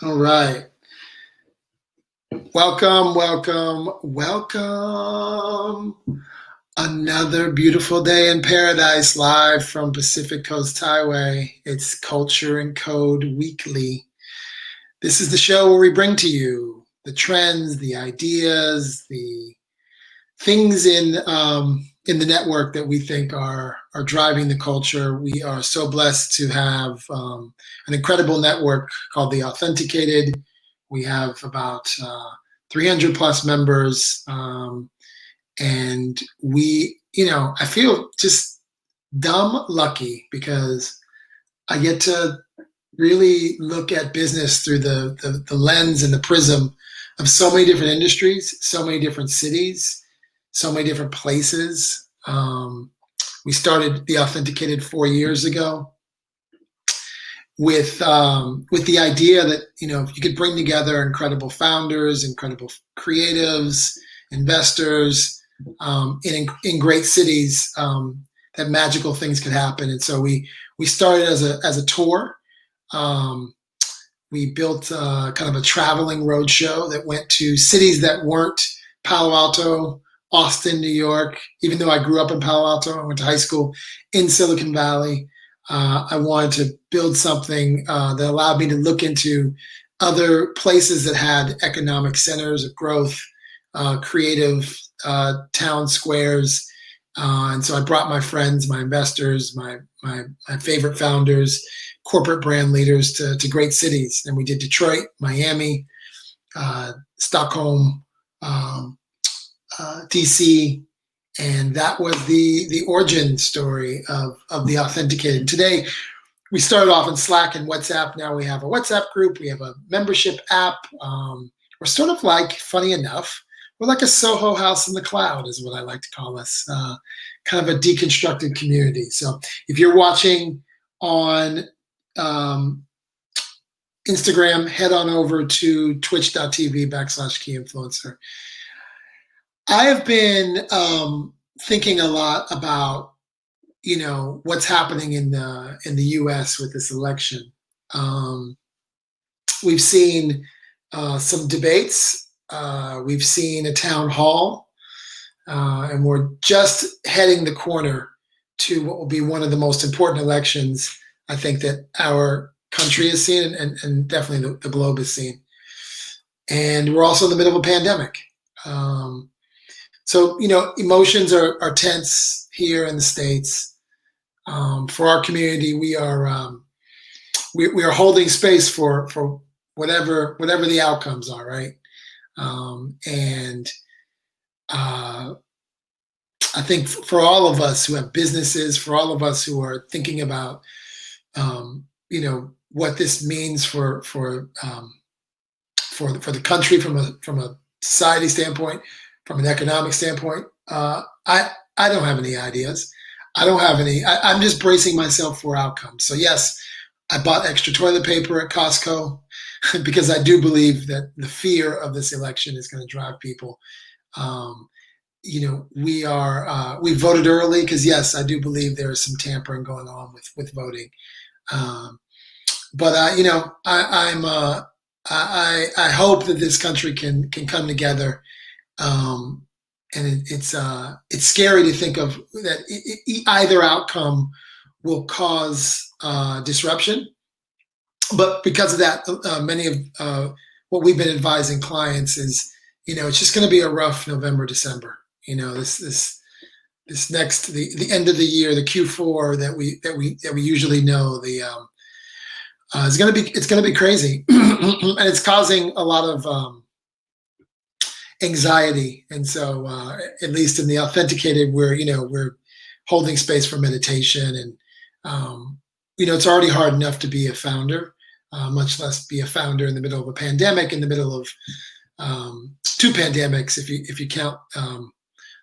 All right. Welcome, welcome, welcome. Another beautiful day in paradise live from Pacific Coast Highway. It's Culture and Code Weekly. This is the show where we bring to you the trends, the ideas, the things in the network that we think are driving the culture. We are so blessed to have an incredible network called the Authenticated. We have about 300 plus members, and I feel just dumb lucky because I get to really look at business through the lens and the prism of so many different industries, so many different cities, so many different places. We started the Authenticated 4 years ago with the idea that you could bring together incredible founders, incredible creatives, investors in great cities, that magical things could happen. And so we started as a tour. We built kind of a traveling road show that went to cities that weren't Palo Alto, Austin, New York. Even though I grew up in Palo Alto, I went to high school in Silicon Valley. I wanted to build something that allowed me to look into other places that had economic centers of growth, creative town squares. And so I brought my friends, my investors, my favorite founders, corporate brand leaders to great cities. And we did Detroit, Miami, Stockholm, DC, and that was the origin story of the Authenticated. Today, we started off in Slack and WhatsApp. Now we have a WhatsApp group. We have a membership app. We're sort of like, funny enough, we're like a Soho house in the cloud, is what I like to call us. Kind of a deconstructed community. So if you're watching on Instagram, head on over to twitch.tv/keyinfluencer. I have been thinking a lot about what's happening in the U.S. with this election. We've seen some debates. We've seen a town hall, and we're just heading the corner to what will be one of the most important elections I think that our country has seen, and definitely the globe has seen. And we're also in the middle of a pandemic. So, emotions are tense here in the States. For our community, we are holding space for whatever the outcomes are, right? And I think for all of us who have businesses, for all of us who are thinking about, what this means for the country from a society standpoint, from an economic standpoint, I don't have any ideas. I don't have any. I'm just bracing myself for outcomes. So yes, I bought extra toilet paper at Costco because I do believe that the fear of this election is going to drive people. We voted early because yes, I do believe there is some tampering going on with voting. But I hope that this country can come together. And it's scary to think of that either outcome will cause disruption. But because of that, many of what we've been advising clients is, it's just going to be a rough November, December. This next the end of the year, the Q4 that we usually know, it's going to be crazy, and it's causing a lot of anxiety. And so, at least in the Authenticated, we're holding space for meditation, and it's already hard enough to be a founder, much less be a founder in the middle of a pandemic, in the middle of two pandemics, if you count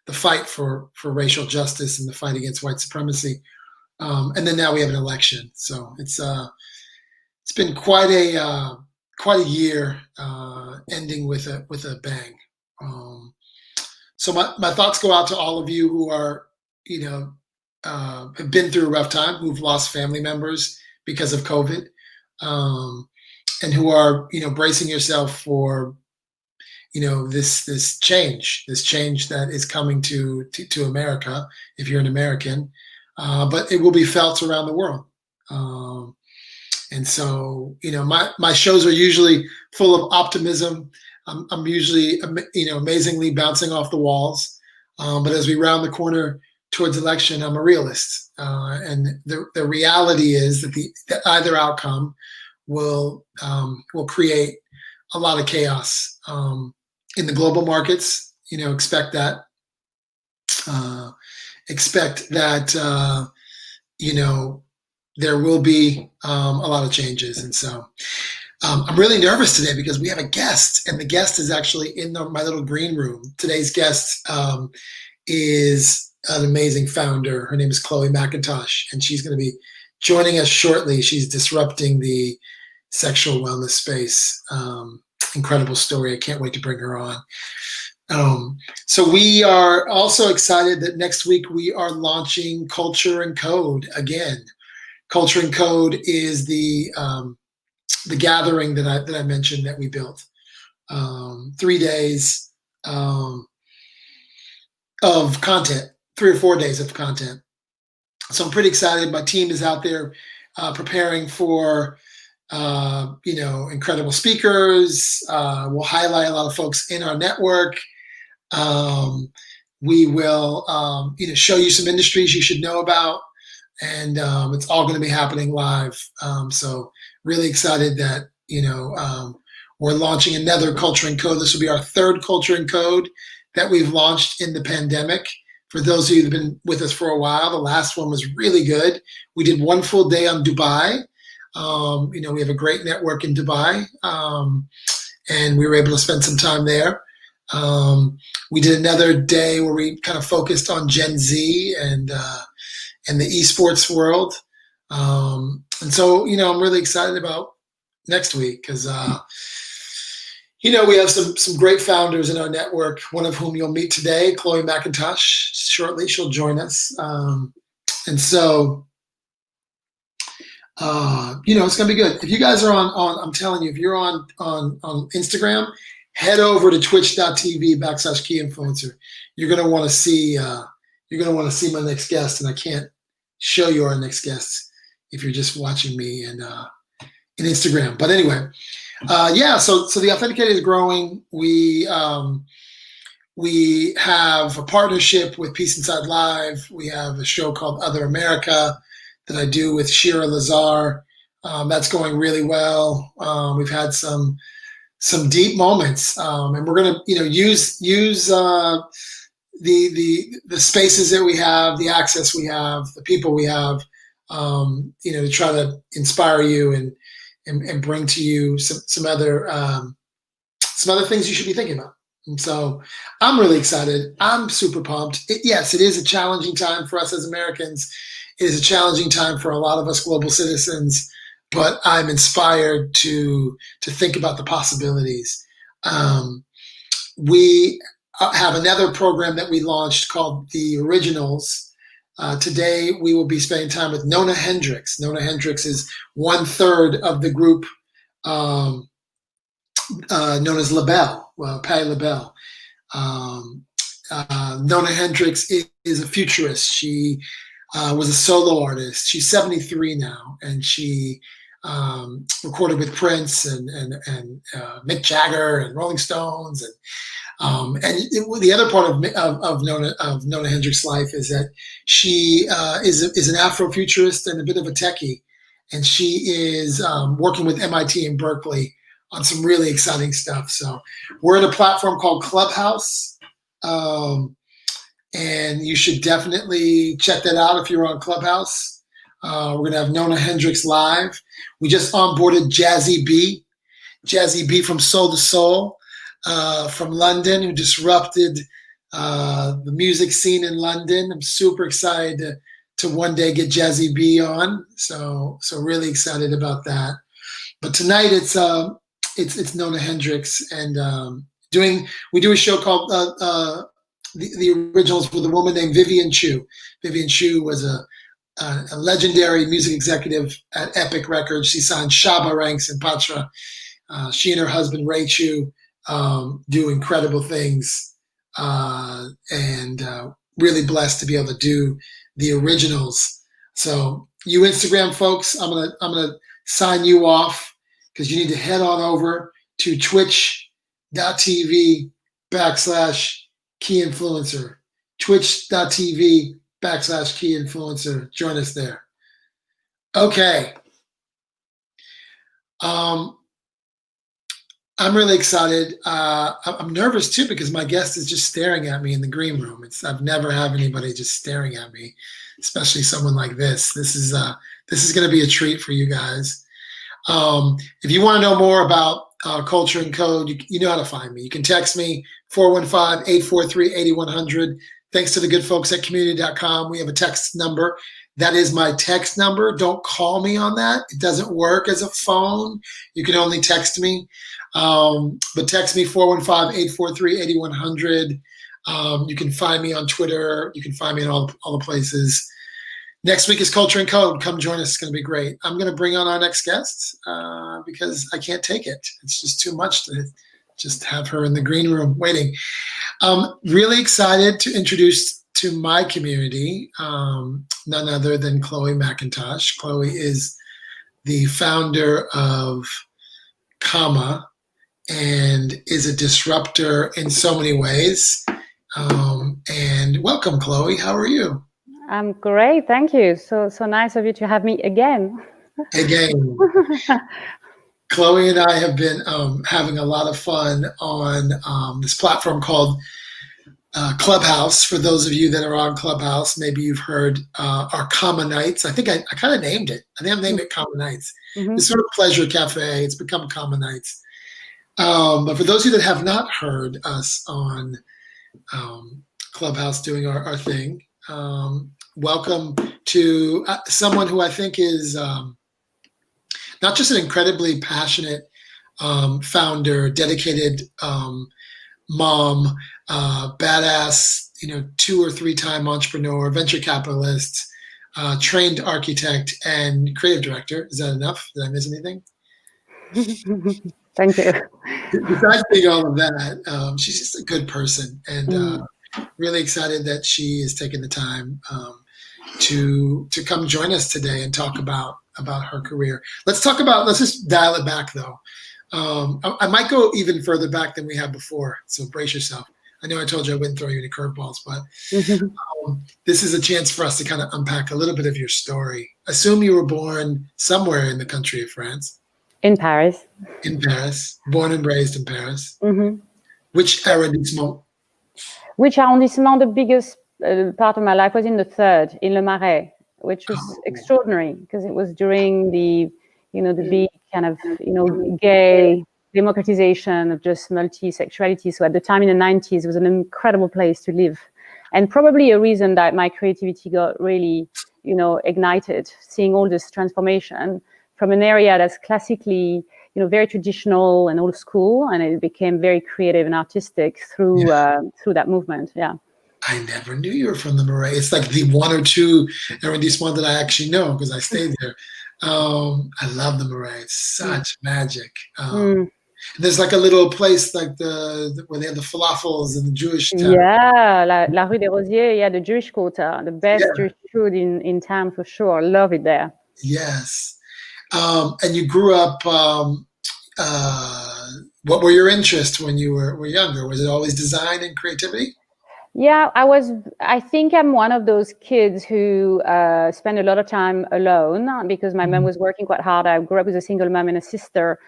the fight for racial justice and the fight against white supremacy, and then now we have an election. So it's been quite a year, ending with a bang. So my thoughts go out to all of you who are, have been through a rough time, who've lost family members because of COVID. and who are, bracing yourself for, this change that is coming to America, if you're an American, but it will be felt around the world. And so, my shows are usually full of optimism. I'm usually, amazingly bouncing off the walls. But as we round the corner towards election, I'm a realist. And the reality is that either outcome will create a lot of chaos in the global markets. Expect that. There will be a lot of changes. And so I'm really nervous today because we have a guest, and the guest is actually in my little green room. Today's guest is an amazing founder. Her name is Chloe Macintosh, and she's going to be joining us shortly. She's disrupting the sexual wellness space. Incredible story. I can't wait to bring her on. So we are also excited that next week we are launching Culture and Code again. Culture and Code is the gathering that I mentioned that we built. 3 days of content, 3 or 4 days of content. So I'm pretty excited. My team is out there preparing for incredible speakers. We'll highlight a lot of folks in our network. We will show you some industries you should know about. And it's all going to be happening live. So really excited that, we're launching another Culture and Code. This will be our 3rd Culture and Code that we've launched in the pandemic. For those of you who've been with us for a while, the last one was really good. We did 1 full day on Dubai. We have a great network in Dubai, and we were able to spend some time there. We did another day where we kind of focused on Gen Z and the esports world. And so, I'm really excited about next week because, we have some great founders in our network, one of whom you'll meet today, Chloe Macintosh. Shortly, she'll join us. And so, it's going to be good. If you guys are on, I'm telling you, if you're on Instagram, head over to twitch.tv/keyinfluencer. You're going to want to see, my next guest, and I can't show you our next guest if you're just watching me in Instagram. But anyway, so the Authenticator is growing. We have a partnership with Peace Inside Live. We have a show called Other America that I do with Shira Lazar. That's going really well. We've had some deep moments, and we're going to use the spaces that we have, the access we have, the people we have, to try to inspire you and bring to you some other things you should be thinking about. And so I'm really excited. I'm super pumped. Yes, it is a challenging time for us as Americans. It is a challenging time for a lot of us global citizens, but I'm inspired to think about the possibilities. We have another program that we launched called The Originals. Today, we will be spending time with Nona Hendrix. Nona Hendrix is 1/3 of the group known as LaBelle, Patti LaBelle. Nona Hendrix is a futurist. She was a solo artist. She's 73 now, and she recorded with Prince and Mick Jagger and Rolling Stones. And the other part of Nona Hendrix's life is that she is an Afrofuturist and a bit of a techie, and she is working with MIT and Berkeley on some really exciting stuff. So we're at a platform called Clubhouse, and you should definitely check that out if you're on Clubhouse. We're going to have Nona Hendrix live. We just onboarded Jazzy B from Soul to Soul. From London, who disrupted the music scene in London. I'm super excited to one day get Jazzy B on. So really excited about that. But tonight it's Nona Hendrix, and we do a show called the Originals with a woman named Vivian Chu. Vivian Chu was a legendary music executive at Epic Records. She signed Shabba Ranks and Patra. She and her husband, Ray Chu, do incredible things, and really blessed to be able to do the originals. So you Instagram folks, I'm gonna sign you off because you need to head on over to twitch.tv/key influencer. Twitch.tv/key influencer. Join us there. Okay. I'm really excited. I'm nervous too because my guest is just staring at me in the green room. I've never had anybody just staring at me, especially someone like this. This is going to be a treat for you guys. If you want to know more about Culture and Code, you know how to find me. You can text me 415-843-8100. Thanks to the good folks at community.com. We have a text number. That is my text number. Don't call me on that. It doesn't work as a phone. You can only text me. But text me 415-843-8100. You can find me on Twitter. You can find me in all the places. Next week is Culture and Code. Come join us. It's going to be great. I'm going to bring on our next guest because I can't take it. It's just too much to just have her in the green room waiting. Really excited to introduce to my community none other than Chloe Mcintosh. Chloe is the founder of Comma and is a disruptor in so many ways. And welcome, Chloe. How are you? I'm great, thank you. So nice of you to have me again. Again. Chloe and I have been having a lot of fun on this platform called Clubhouse. For those of you that are on Clubhouse, maybe you've heard our Comma Nights. I think I kind of named it. I think I've named it Comma Nights. Mm-hmm. It's sort of pleasure cafe. It's become Comma Nights. But for those of you that have not heard us on Clubhouse doing our thing, welcome to someone who I think is not just an incredibly passionate founder, dedicated mom, badass, 2 or 3 time entrepreneur, venture capitalist, trained architect, and creative director. Is that enough? Did I miss anything? Thank you. Besides being all of that, she's just a good person, and really excited that she is taking the time to come join us today and talk about her career. Let's just dial it back though. I might go even further back than we have before, so brace yourself. I know I told you I wouldn't throw you any curveballs, but this is a chance for us to kind of unpack a little bit of your story. Assume you were born somewhere in the country of France. In Paris. In Paris. Born and raised in Paris. Mm-hmm. Which arrondissement? Which arrondissement? The biggest part of my life was in the 3rd, in Le Marais, which was extraordinary because it was during the big kind of, gay democratization of just multi-sexuality. So at the time in the 90s, it was an incredible place to live. And probably a reason that my creativity got really, ignited, seeing all this transformation from an area that's classically, very traditional and old school, and it became very creative and artistic through that movement. Yeah. I never knew you were from the Marais. It's like the 1 or 2 arrondissement that I actually know because I stayed there. I love the Marais. It's such magic. There's like a little place like where they have the falafels and the Jewish town. Yeah, la Rue des Rosiers. Yeah, the Jewish quarter, the best Jewish food in town for sure. Love it there. Yes. And you grew up. What were your interests when you were younger? Was it always design and creativity? Yeah, I think I'm one of those kids who spend a lot of time alone because my mom was working quite hard. I grew up with a single mom and a sister.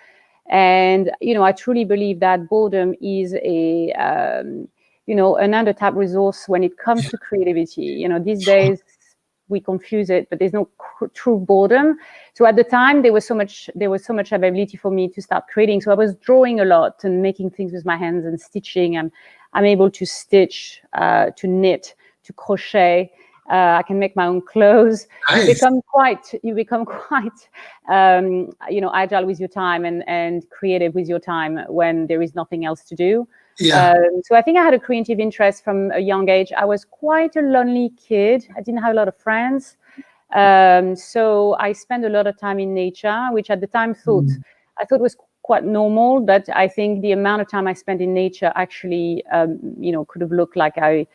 And, I truly believe that boredom is an under-tapped resource when it comes to creativity. These days we confuse it, but there's no true boredom. So at the time there was so much availability for me to start creating. So I was drawing a lot and making things with my hands and stitching. I'm able to stitch, to knit, to crochet. I can make my own clothes. Nice. You become quite, agile with your time and creative with your time when there is nothing else to do. Yeah. So I think I had a creative interest from a young age. I was quite a lonely kid. I didn't have a lot of friends. So I spent a lot of time in nature, which at the time I thought was quite normal, but I think the amount of time I spent in nature actually, could have looked like I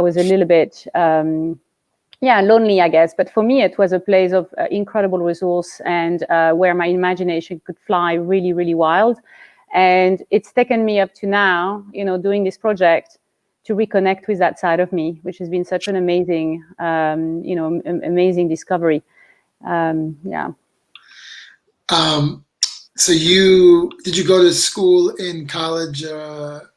was a little bit, lonely, I guess. But for me, it was a place of incredible resource and where my imagination could fly really, really wild. And it's taken me up to now, doing this project to reconnect with that side of me, which has been such an amazing, amazing discovery. So did you go to school in college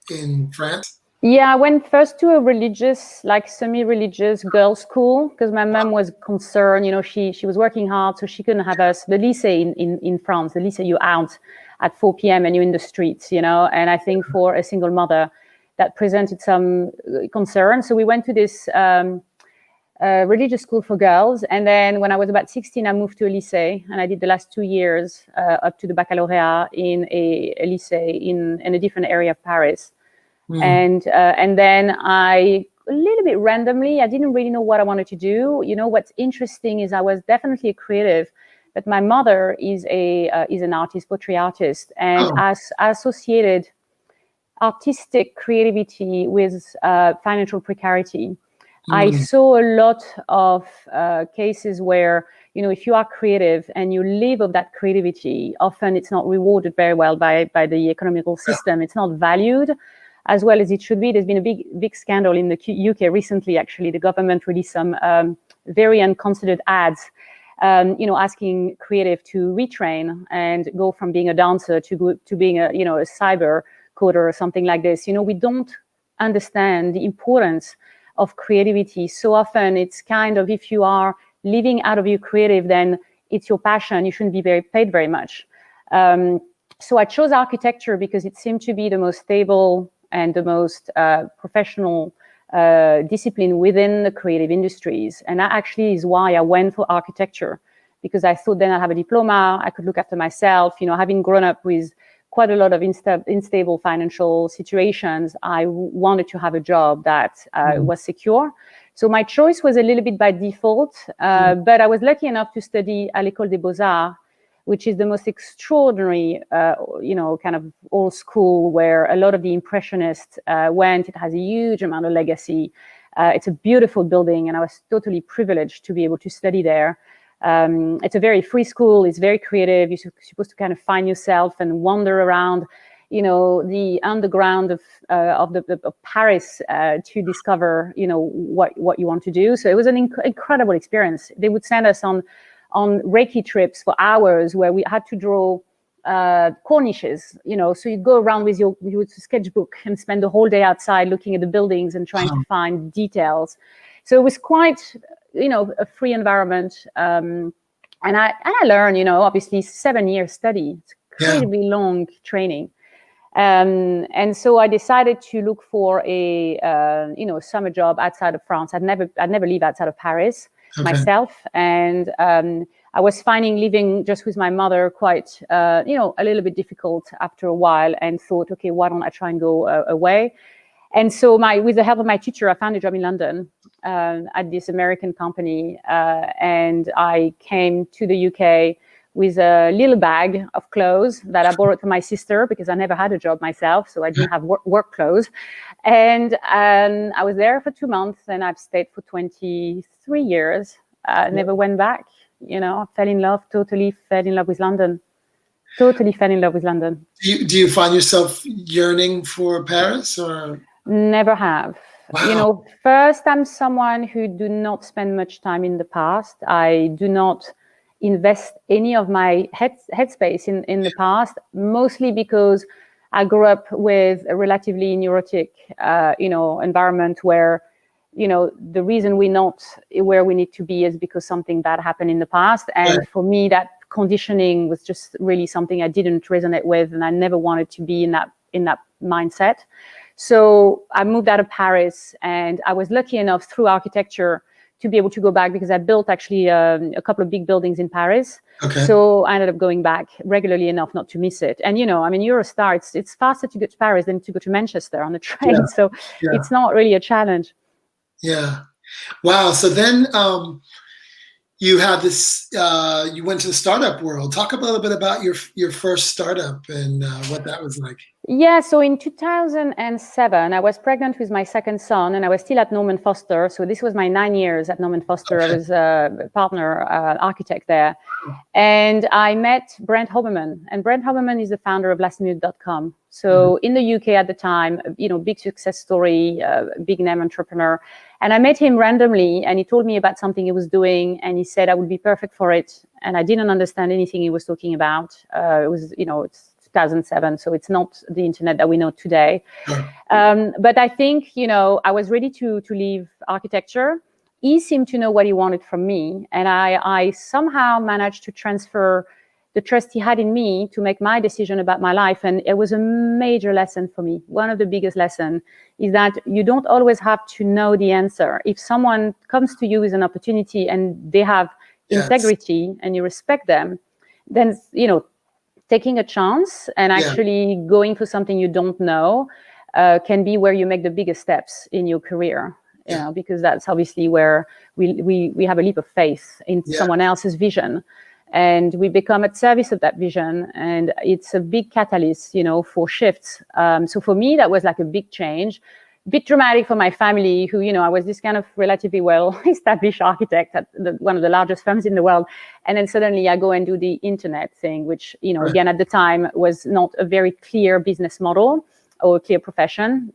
in France? Yeah, I went first to a religious, like semi-religious girls' school because my mom was concerned. She was working hard, so she couldn't have us. The lycée in France, the lycée, you're out at 4 p.m. and you're in the streets, And I think for a single mother, that presented some concern. So we went to this religious school for girls. And then when I was about 16, I moved to a lycée, and I did the last 2 years up to the baccalaureate in a lycée in a different area of Paris. And then I, a little bit randomly, I didn't really know what I wanted to do. What's interesting is I was definitely a creative, but my mother is an artist, pottery artist, and I associated artistic creativity with financial precarity. I saw a lot of cases where, if you are creative and you live of that creativity, often it's not rewarded very well by the economical system. It's not valued as well as it should be. There's been a big scandal in the UK recently. Actually, the government released some very unconsidered ads, asking creative to retrain and go from being a dancer to being a cyber coder or something like this. We don't understand the importance of creativity. So often it's kind of, if you are living out of your creative, then it's your passion. You shouldn't be paid very much. So I chose architecture because it seemed to be the most stable and the most professional discipline within the creative industries. And that actually is why I went for architecture, because I thought then I have a diploma, I could look after myself. Having grown up with quite a lot of unstable financial situations, I wanted to have a job that was secure. So my choice was a little bit by default, but I was lucky enough to study à l'École des Beaux-Arts, which is the most extraordinary, kind of old school where a lot of the Impressionists went. It has a huge amount of legacy. It's a beautiful building, and I was totally privileged to be able to study there. It's a very free school. It's very creative. You're supposed to kind of find yourself and wander around, the underground of Paris to discover, what you want to do. So it was an incredible experience. They would send us on Reiki trips for hours where we had to draw corniches, so you'd go around with your sketchbook and spend the whole day outside looking at the buildings and trying to find details. So it was quite, a free environment. And I learned, obviously 7 years study. It's incredibly long training. And so I decided to look for a summer job outside of France. I'd never leave outside of Paris myself. And I was finding living just with my mother quite, a little bit difficult after a while, and thought, okay, why don't I try and go away? And so with the help of my teacher, I found a job in London at this American company. And I came to the UK with a little bag of clothes that I borrowed from my sister because I never had a job myself. So I didn't have work clothes. And I was there for 2 months, and I've stayed for 23 years. Never went back. Totally fell in love with London. Totally fell in love with London. Do you find yourself yearning for Paris, or? Never have. Wow. First, I'm someone who do not spend much time in the past. I do not invest any of my headspace in the past, mostly because I grew up with a relatively neurotic, environment where, the reason we're not where we need to be is because something bad happened in the past. And for me, that conditioning was just really something I didn't resonate with, and I never wanted to be in that mindset. So I moved out of Paris, and I was lucky enough through architecture to be able to go back, because I built actually a couple of big buildings in Paris. So I ended up going back regularly enough not to miss it. And, you're a star. It's faster to go to Paris than to go to Manchester on the train. So it's not really a challenge. Yeah. Wow. So then you have this, you went to the startup world. Talk a little bit about your first startup and what that was like. Yeah, so in 2007, I was pregnant with my second son, and I was still at Norman Foster. So this was my 9 years at Norman Foster. Okay. I was a partner architect there. And I met Brent Hoberman. And Brent Hoberman is the founder of lastminute.com. So in the UK at the time, big success story, big name entrepreneur. And I met him randomly, and he told me about something he was doing, and he said I would be perfect for it. And I didn't understand anything he was talking about. It was, it's 2007, so it's not the internet that we know today. But I think, I was ready to leave architecture. He seemed to know what he wanted from me, and I somehow managed to transfer the trust he had in me to make my decision about my life. And it was a major lesson for me. One of the biggest lessons is that you don't always have to know the answer. If someone comes to you with an opportunity and they have integrity and you respect them, then, taking a chance and actually going for something you don't know can be where you make the biggest steps in your career, because that's obviously where we have a leap of faith in someone else's vision, and we become at service of that vision. And it's a big catalyst, for shifts. So for me, that was like a big change. Bit dramatic for my family, who, I was this kind of relatively well-established architect at one of the largest firms in the world. And then suddenly I go and do the internet thing, which, again, at the time was not a very clear business model or a clear profession.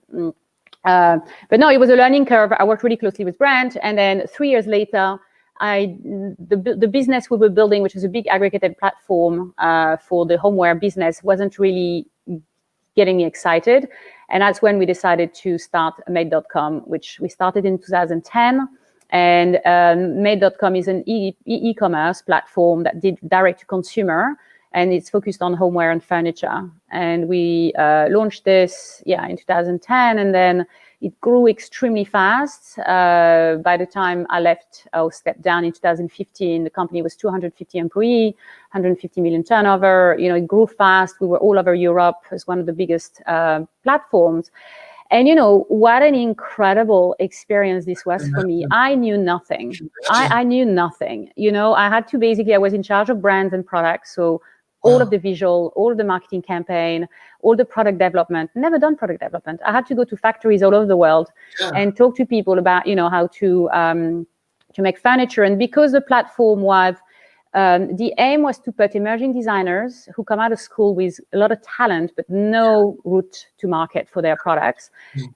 But no, it was a learning curve. I worked really closely with Brent. And then 3 years later, the business we were building, which is a big aggregated platform for the homeware business, wasn't really getting me excited. And that's when we decided to start Made.com, which we started in 2010. And Made.com is an e-commerce platform that did direct to consumer, and it's focused on homeware and furniture. And we launched this, in 2010, and then it grew extremely fast. By the time I left or stepped down in 2015, the company was 250 employees, 150 million turnover. It grew fast. We were all over Europe as one of the biggest platforms. And, what an incredible experience this was for me. I knew nothing. I knew nothing. I had to I was in charge of brands and products. So all of the visual, all of the marketing campaign, all the product development. Never done product development. I had to go to factories all over the world and talk to people about, how to make furniture. And because the platform was, the aim was to put emerging designers who come out of school with a lot of talent, but no route to market for their products,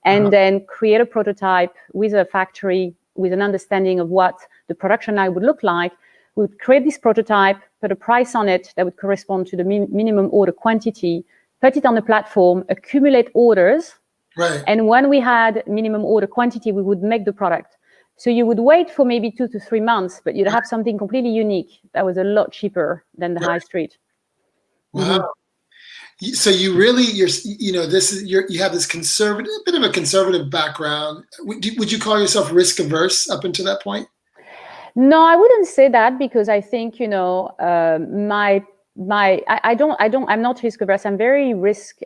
and then create a prototype with a factory with an understanding of what the production line would look like. We would create this prototype, put a price on it that would correspond to the minimum order quantity, put it on the platform, accumulate orders. Right. And when we had minimum order quantity, we would make the product. So you would wait for maybe 2 to 3 months, but you'd have something completely unique that was a lot cheaper than the high street. Wow. So you really, you have this bit of a conservative background. Would you call yourself risk averse up until that point? No, I wouldn't say that, because I think, I'm not risk averse. I'm very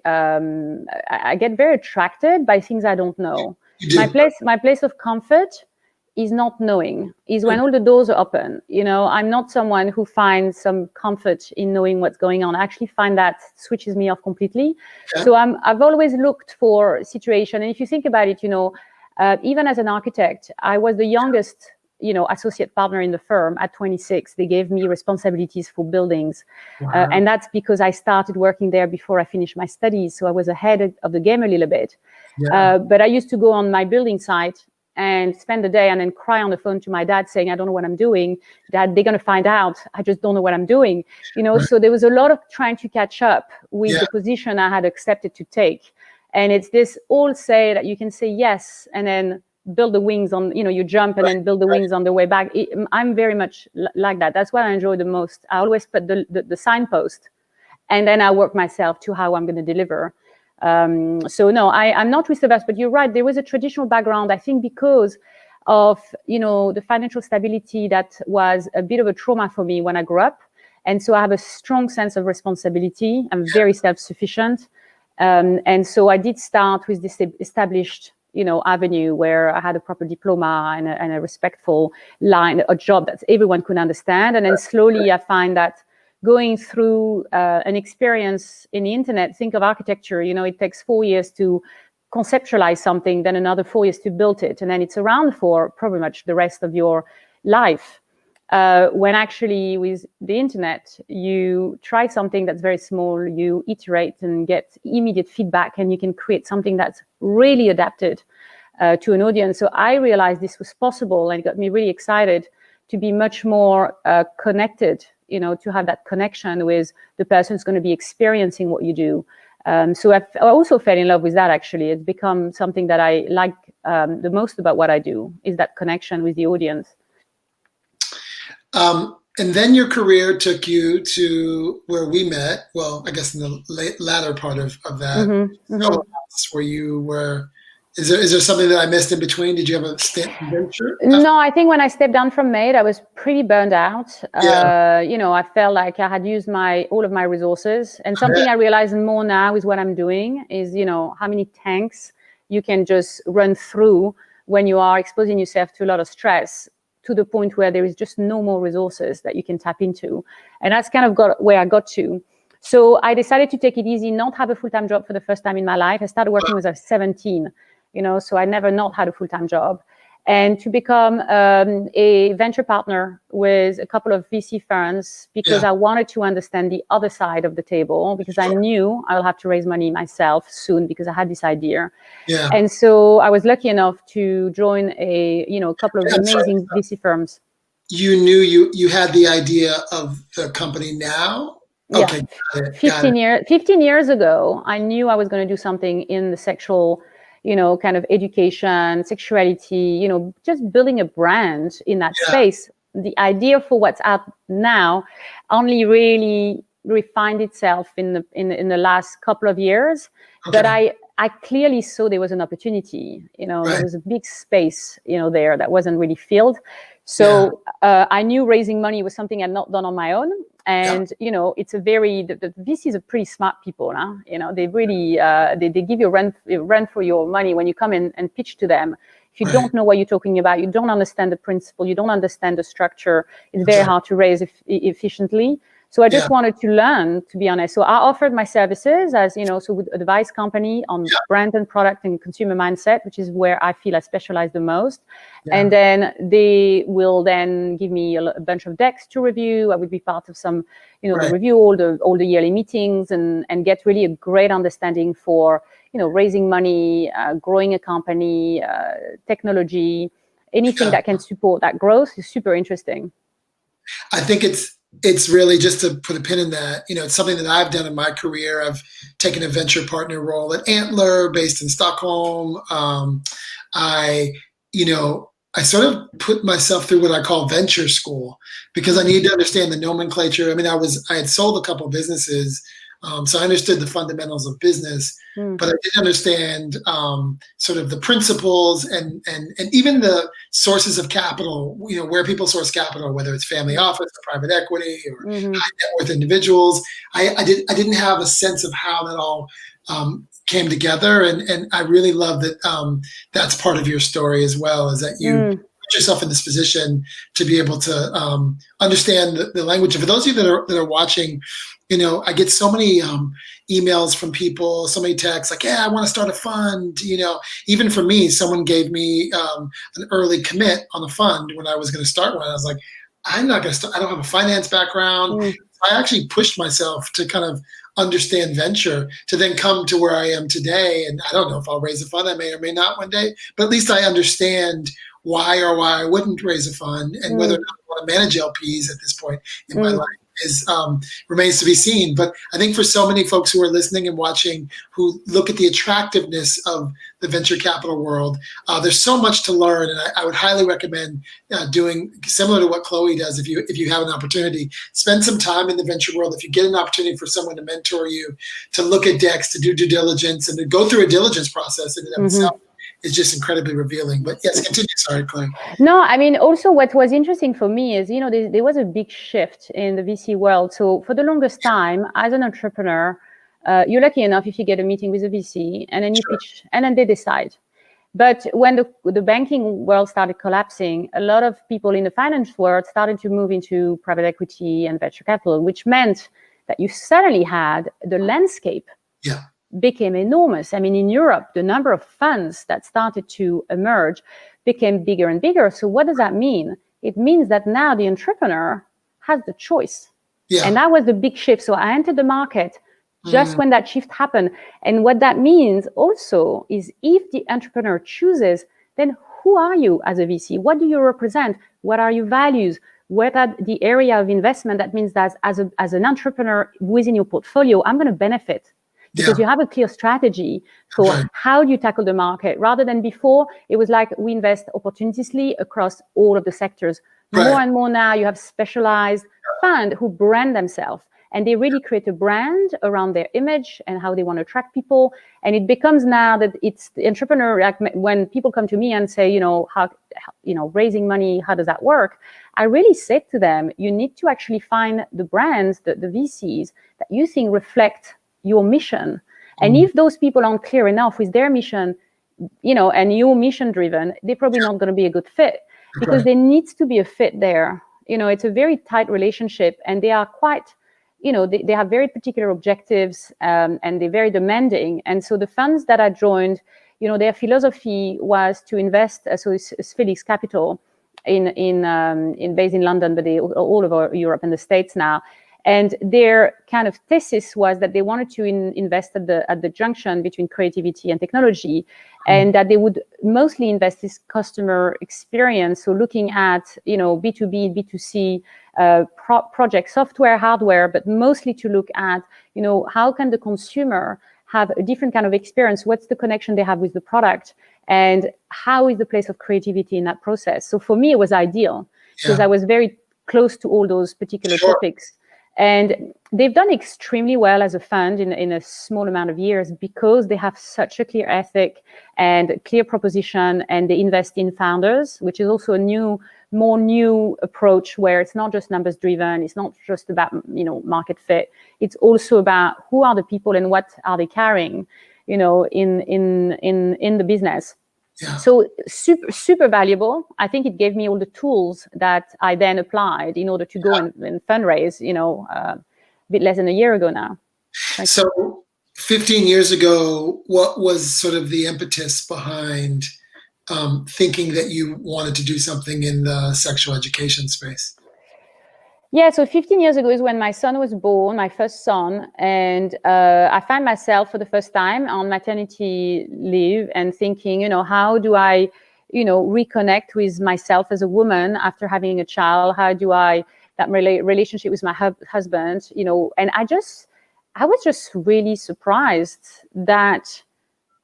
I get very attracted by things I don't know. My place of comfort is not knowing, is when all the doors are open. I'm not someone who finds some comfort in knowing what's going on. I actually find that switches me off completely. Okay. So I've always looked for situation. And if you think about it, even as an architect, I was the youngest associate partner in the firm at 26. They gave me responsibilities for buildings. Wow. And that's because I started working there before I finished my studies. So I was ahead of the game a little bit. Yeah. But I used to go on my building site and spend the day and then cry on the phone to my dad saying, I don't know what I'm doing. Dad, they're going to find out. I just don't know what I'm doing. Right. So there was a lot of trying to catch up with the position I had accepted to take. And it's this all say that you can say yes and then build the wings on, you jump and then build the wings on the way back. I'm very much like that. That's what I enjoy the most. I always put the signpost, and then I work myself to how I'm going to deliver. So no, I'm not risk averse, but you're right. There was a traditional background, I think, because of, the financial stability that was a bit of a trauma for me when I grew up. And so I have a strong sense of responsibility. I'm very self-sufficient. And so I did start with this established avenue where I had a proper diploma and a respectful line, a job that everyone could understand. And then slowly I find that going through an experience in the internet, think of architecture, it takes 4 years to conceptualize something, then another 4 years to build it. And then it's around for probably much the rest of your life. When actually with the internet, you try something that's very small, you iterate and get immediate feedback, and you can create something that's really adapted to an audience. So I realized this was possible, and it got me really excited to be much more connected, to have that connection with the person who's going to be experiencing what you do. So I also fell in love with that, actually. It's become something that I like the most about what I do, is that connection with the audience. And then your career took you to where we met. Well, I guess in the latter part of that, where you were. Is there something that I missed in between? Did you have a stint in venture? No, I think when I stepped down from MAID, I was pretty burned out. Yeah. I felt like I had used all of my resources. And something I realize more now is what I'm doing is, how many tanks you can just run through when you are exposing yourself to a lot of stress, to the point where there is just no more resources that you can tap into. And that's kind of where I got to. So I decided to take it easy, not have a full-time job for the first time in my life. I started working when I was 17, so I never not had a full-time job. And to become a venture partner with a couple of VC firms, because I wanted to understand the other side of the table, because I knew I'll have to raise money myself soon, because I had this idea. Yeah. And so I was lucky enough to join a couple of amazing VC firms. You knew you had the idea of the company now? Okay. Yeah. 15 years ago, I knew I was going to do something in the sexual kind of education, sexuality, just building a brand in that space. The idea for what's out now only really refined itself in the last couple of years. Okay. But I clearly saw there was an opportunity. There was a big space, there that wasn't really filled. So I knew raising money was something I'd not done on my own. And, it's a very, the VCs are pretty smart people. Huh? They really, they give you a run for your money when you come in and pitch to them. If you don't know what you're talking about, you don't understand the principle, you don't understand the structure, it's very hard to raise efficiently. So I just wanted to learn, to be honest. So I offered my services as, so with advice company on brand and product and consumer mindset, which is where I feel I specialize the most. Yeah. And then they will then give me a bunch of decks to review. I would be part of some, review all the yearly meetings and get really a great understanding for, raising money, growing a company, technology, anything that can support that growth is super interesting. I think it's really, just to put a pin in that, it's something that I've done in my career. I've taken a venture partner role at Antler, based in Stockholm. I sort of put myself through what I call venture school, because I needed to understand the nomenclature. I mean, I had sold a couple of businesses, so I understood the fundamentals of business, but I didn't understand sort of the principles and even the sources of capital, where people source capital, whether it's family office or private equity or high net worth individuals. I didn't have a sense of how that all came together. And I really love that that's part of your story as well, is that you put yourself in this position to be able to understand the language. And for those of you that are watching, I get so many emails from people, so many texts like, I want to start a fund. Even for me, someone gave me an early commit on a fund when I was going to start one. I was like, I'm not going to start. I don't have a finance background. I actually pushed myself to kind of understand venture, to then come to where I am today. And I don't know if I'll raise a fund. I may or may not one day, but at least I understand why I wouldn't raise a fund, and whether or not I want to manage LPs at this point in my life remains to be seen. But I think for so many folks who are listening and watching, who look at the attractiveness of the venture capital world, there's so much to learn, and I would highly recommend doing similar to what Chloe does. If you have an opportunity, spend some time in the venture world. If you get an opportunity for someone to mentor you, to look at decks, to do due diligence, and to go through a diligence process in and of itself, is just incredibly revealing. But yes, continue. Sorry, Claire. No, I mean, also what was interesting for me is, there was a big shift in the VC world. So for the longest time, as an entrepreneur, you're lucky enough if you get a meeting with a VC, and then you pitch, and then they decide. But when the banking world started collapsing, a lot of people in the finance world started to move into private equity and venture capital, which meant that you suddenly had the landscape became enormous. I mean, in Europe, the number of funds that started to emerge became bigger and bigger. So what does that mean? It means that now the entrepreneur has the choice. And that was the big shift. So I entered the market just when that shift happened. And what that means also is if the entrepreneur chooses, then who are you as a VC? What do you represent? What are your values? What are the area of investment? That means that as an entrepreneur within your portfolio, I'm going to benefit because you have a clear strategy for how do you tackle the market. Rather than before, it was like we invest opportunistically across all of the sectors. More and more now, you have specialized funds who brand themselves. And they really create a brand around their image and how they want to attract people. And it becomes now that it's the entrepreneur, like when people come to me and say, how, raising money, how does that work? I really say to them, you need to actually find the brands, the VCs that you think reflect your mission. And if those people aren't clear enough with their mission, and you're mission driven, they're probably not going to be a good fit because there needs to be a fit there. It's a very tight relationship and they are quite, they have very particular objectives and they're very demanding. And so the funds that I joined, their philosophy was to invest. So it's Felix Capital based in London, but they all over Europe and the States now. And their kind of thesis was that they wanted to invest at the junction between creativity and technology, and that they would mostly invest this customer experience. So looking at B2B, B2C project software, hardware, but mostly to look at how can the consumer have a different kind of experience? What's the connection they have with the product, and how is the place of creativity in that process? So for me, it was ideal because I was very close to all those particular topics. And they've done extremely well as a fund in a small amount of years because they have such a clear ethic and clear proposition, and they invest in founders, which is also a more new approach where it's not just numbers driven. It's not just about market fit. It's also about who are the people and what are they carrying, in the business. So super valuable. I think it gave me all the tools that I then applied in order to go and fundraise, a bit less than a year ago now. So 15 years ago, what was sort of the impetus behind thinking that you wanted to do something in the sexual education space? Yeah, so 15 years ago is when my son was born, my first son, and I found myself for the first time on maternity leave and thinking, how do I, reconnect with myself as a woman after having a child? How do I, that relationship with my husband, and I was just really surprised that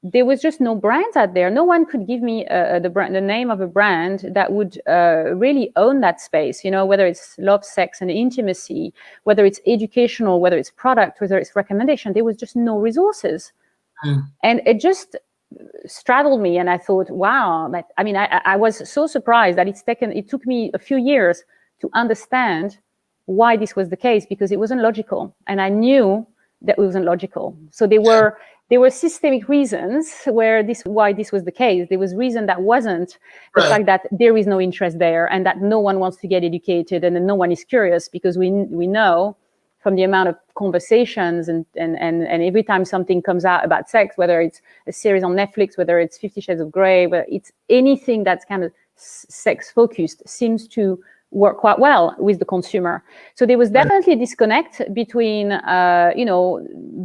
there was just no brands out there. No one could give me the name of a brand that would really own that space, whether it's love, sex, and intimacy, whether it's educational, whether it's product, whether it's recommendation. There was just no resources. And it just straddled me. And I thought, wow, I was so surprised that it took me a few years to understand why this was the case, because it wasn't logical. And I knew that it wasn't logical. So there were systemic reasons why this was the case. There was reason that wasn't the fact that there is no interest there and that no one wants to get educated and that no one is curious, because we know from the amount of conversations and every time something comes out about sex, whether it's a series on Netflix, whether it's 50 Shades of Grey, whether it's anything that's kind of sex focused, seems to work quite well with the consumer. So there was definitely a disconnect between,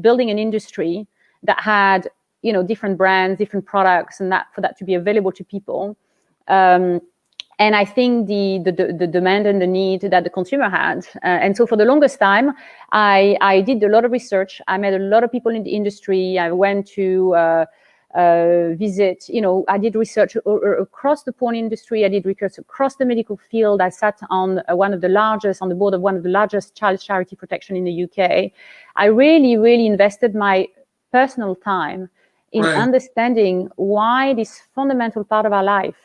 building an industry that had, different brands, different products, and that for that to be available to people. And I think the demand and the need that the consumer had. And so for the longest time, I did a lot of research. I met a lot of people in the industry. I went to visit, I did research across the porn industry. I did research across the medical field. I sat on the board of one of the largest child charity protection in the UK. I really, really invested my personal time in understanding why this fundamental part of our life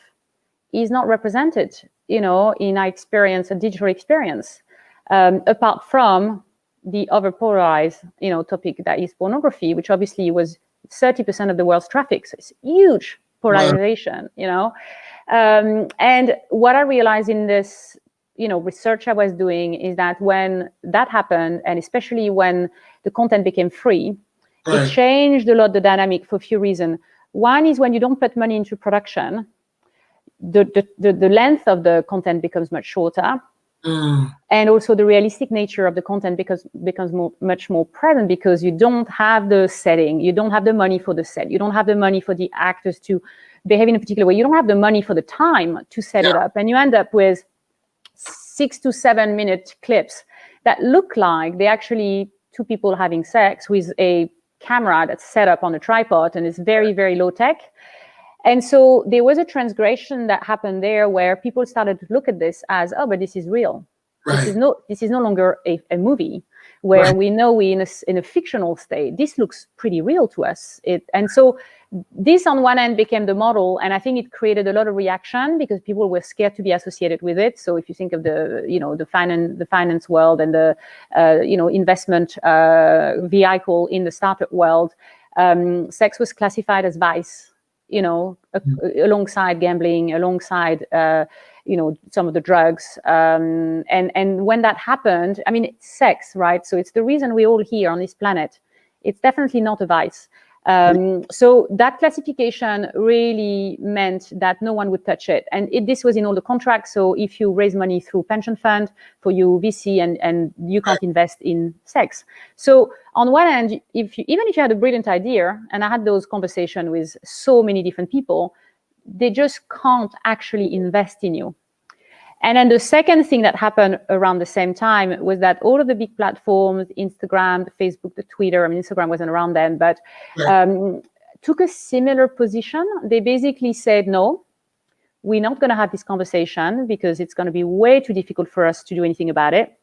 is not represented, in our experience, a digital experience, apart from the overpolarized, topic that is pornography, which obviously was 30% of the world's traffic. So it's a huge polarization, and what I realized in this, research I was doing is that when that happened, and especially when the content became free, it changed a lot the dynamic for a few reasons. One is when you don't put money into production, the length of the content becomes much shorter. And also the realistic nature of the content becomes much more present, because you don't have the setting, you don't have the money for the set, you don't have the money for the actors to behave in a particular way, you don't have the money for the time to set it up, and you end up with 6 to 7 minute clips that look like they're actually two people having sex with a camera that's set up on a tripod, and it's very, very low tech. And so there was a transgression that happened there, where people started to look at this as, oh, but this is real. This is no longer a movie where we know we're in a fictional state. This looks pretty real to us. And so this on one end became the model, and I think it created a lot of reaction because people were scared to be associated with it. So if you think of the finance world and the investment vehicle in the startup world, sex was classified as vice, alongside gambling, alongside some of the drugs, and when that happened, I mean, it's sex, right? So it's the reason we're all here on this planet. It's definitely not a vice. So that classification really meant that no one would touch it, and this was in all the contracts. So if you raise money through pension fund for your VC, and you can't invest in sex. So on one hand, even if you had a brilliant idea, and I had those conversations with so many different people, they just can't actually invest in you. And then the second thing that happened around the same time was that all of the big platforms, Instagram, the Facebook, the Twitter, I mean, Instagram wasn't around then, but took a similar position. They basically said, no, we're not going to have this conversation because it's going to be way too difficult for us to do anything about it.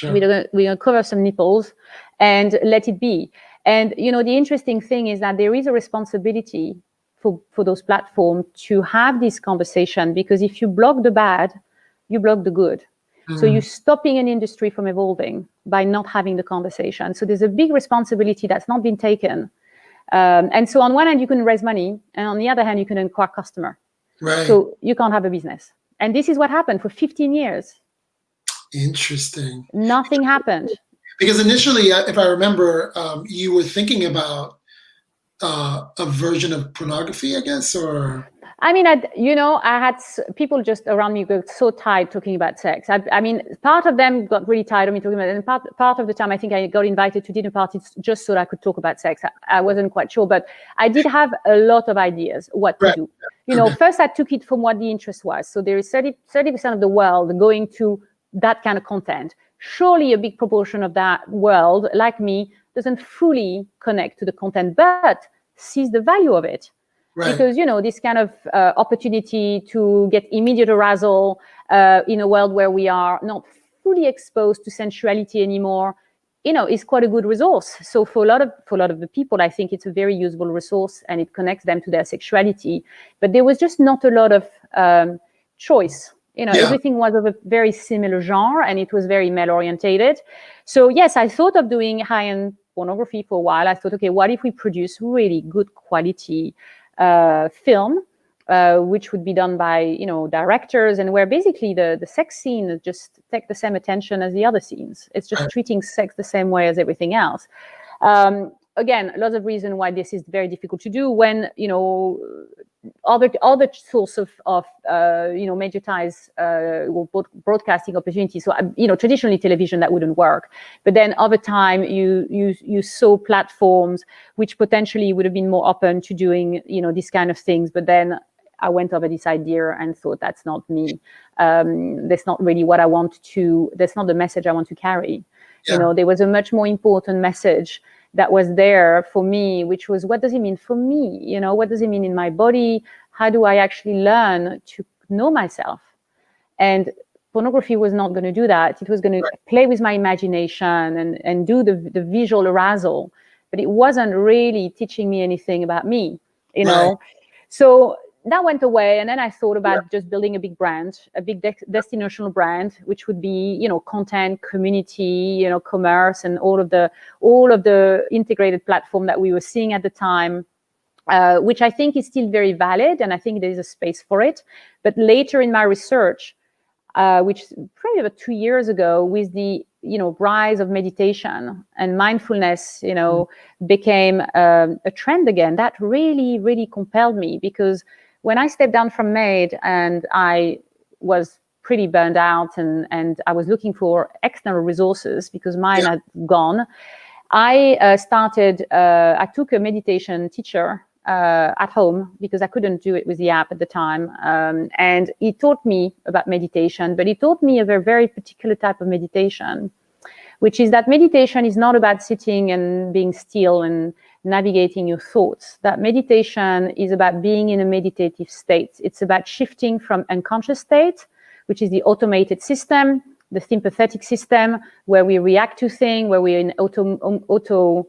We're going to cover some nipples and let it be. And, the interesting thing is that there is a responsibility for those platforms to have this conversation, because if you block the bad, you block the good. So you're stopping an industry from evolving by not having the conversation. So there's a big responsibility that's not been taken. And so on one hand, you can raise money, and on the other hand, you can acquire customer. So you can't have a business. And this is what happened for 15 years. Interesting. Nothing happened. Because initially, if I remember, you were thinking about a version of pornography, I guess, or... I mean, I had people just around me got so tired talking about sex. I mean, part of them got really tired of me talking about it. And part of the time, I think I got invited to dinner parties just so that I could talk about sex. I wasn't quite sure, but I did have a lot of ideas what to do. First I took it from what the interest was. So there is 30% of the world going to that kind of content. Surely a big proportion of that world, like me, doesn't fully connect to the content, but sees the value of it. Because, this kind of opportunity to get immediate arousal in a world where we are not fully exposed to sensuality anymore, is quite a good resource. So for a lot of the people, I think it's a very useful resource, and it connects them to their sexuality. But there was just not a lot of choice. Everything was of a very similar genre, and it was very male orientated. So yes, I thought of doing high-end pornography for a while. I thought, okay, what if we produce really good quality film, which would be done by directors, and where basically the sex scene just take the same attention as the other scenes. It's just treating sex the same way as everything else. Again, lots of reasons why this is very difficult to do when other source of mediatized broadcasting opportunities. So traditionally television, that wouldn't work. But then over time you saw platforms which potentially would have been more open to doing these kind of things. But then I went over this idea and thought, that's not me. That's not really what I want to. That's not the message I want to carry. There was a much more important message that was there for me, which was, what does it mean for me? What does it mean in my body? How do I actually learn to know myself? And pornography was not going to do that. It was going to play with my imagination and do the visual arousal, but it wasn't really teaching me anything about me, So that went away, and then I thought about just building a big brand, a big destinational brand, which would be, content, community, commerce, and all of the integrated platform that we were seeing at the time. which I think is still very valid, and I think there is a space for it. But later in my research, which probably about 2 years ago, with the rise of meditation and mindfulness, became a trend again. That really, really compelled me, because when I stepped down from MAID and I was pretty burned out and I was looking for external resources because mine had gone, I took a meditation teacher at home, because I couldn't do it with the app at the time. And he taught me about meditation, but he taught me a very, very particular type of meditation, which is that meditation is not about sitting and being still and navigating your thoughts. That meditation is about being in a meditative state. It's about shifting from unconscious state, which is the automated system, the sympathetic system, where we react to things, where we're in auto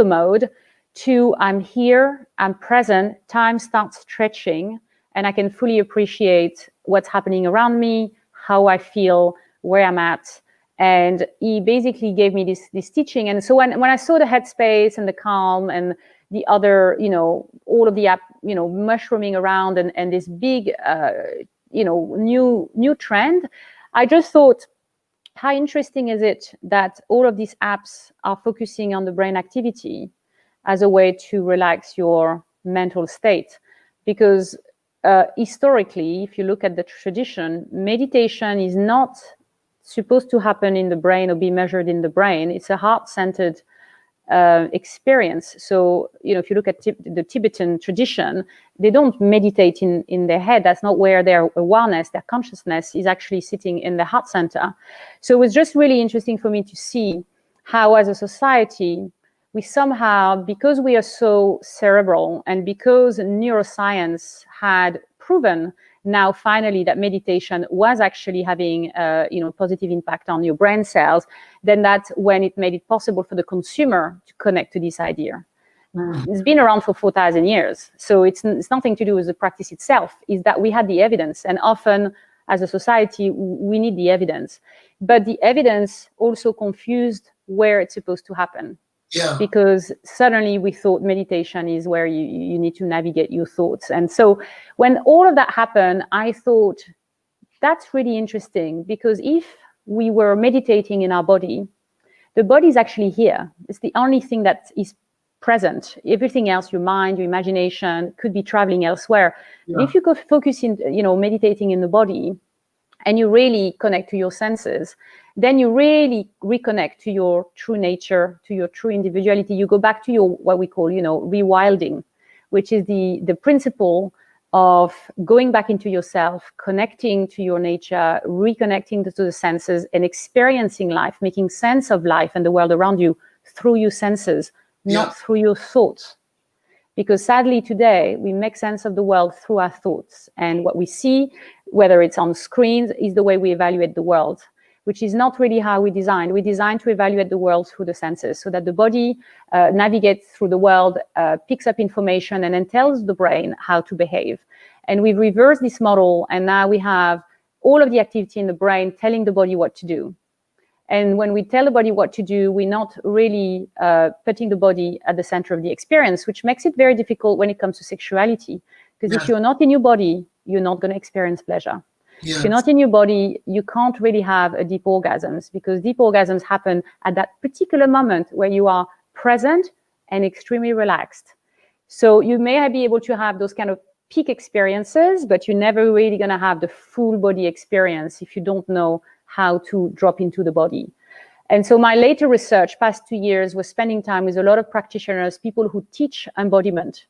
mode, to I'm here, I'm present, time starts stretching, and I can fully appreciate what's happening around me, how I feel, where I'm at. And he basically gave me this teaching. And so when I saw the headspace and the calm and the other, all of the app, mushrooming around and this big, new trend, I just thought, how interesting is it that all of these apps are focusing on the brain activity as a way to relax your mental state? Because historically, if you look at the tradition, meditation is not supposed to happen in the brain or be measured in the brain. It's a heart-centered experience. So, if you look at the Tibetan tradition, they don't meditate in their head. That's not where their awareness, their consciousness is actually sitting in the heart center. So it was just really interesting for me to see how, as a society, we somehow, because we are so cerebral and because neuroscience had proven now finally that meditation was actually having positive impact on your brain cells, then that's when it made it possible for the consumer to connect to this idea. It's been around for 4,000 years. So it's nothing to do with the practice itself, is that we had the evidence. And often as a society, we need the evidence. But the evidence also confused where it's supposed to happen. Yeah. Because suddenly we thought meditation is where you need to navigate your thoughts. And so when all of that happened, I thought that's really interesting, because if we were meditating in our body, the body is actually here. It's the only thing that is present. Everything else, your mind, your imagination, could be traveling elsewhere. Yeah. But if you go focus in, meditating in the body, and you really connect to your senses, then you really reconnect to your true nature, to your true individuality. You go back to your, what we call, rewilding, which is the principle of going back into yourself, connecting to your nature, reconnecting to the senses, and experiencing life, making sense of life and the world around you through your senses, not through your thoughts. Because sadly today, we make sense of the world through our thoughts. And what we see, whether it's on screens, is the way we evaluate the world, which is not really how we designed. We designed to evaluate the world through the senses, so that the body navigates through the world, picks up information, and then tells the brain how to behave. And we've reversed this model, and now we have all of the activity in the brain telling the body what to do. And when we tell the body what to do, we're not really putting the body at the center of the experience, which makes it very difficult when it comes to sexuality. Because if you're not in your body, you're not going to experience pleasure. Yes. If you're not in your body, you can't really have a deep orgasms, because deep orgasms happen at that particular moment where you are present and extremely relaxed. So you may be able to have those kind of peak experiences, but you're never really going to have the full body experience if you don't know how to drop into the body. And so my later research, past 2 years, was spending time with a lot of practitioners, people who teach embodiment.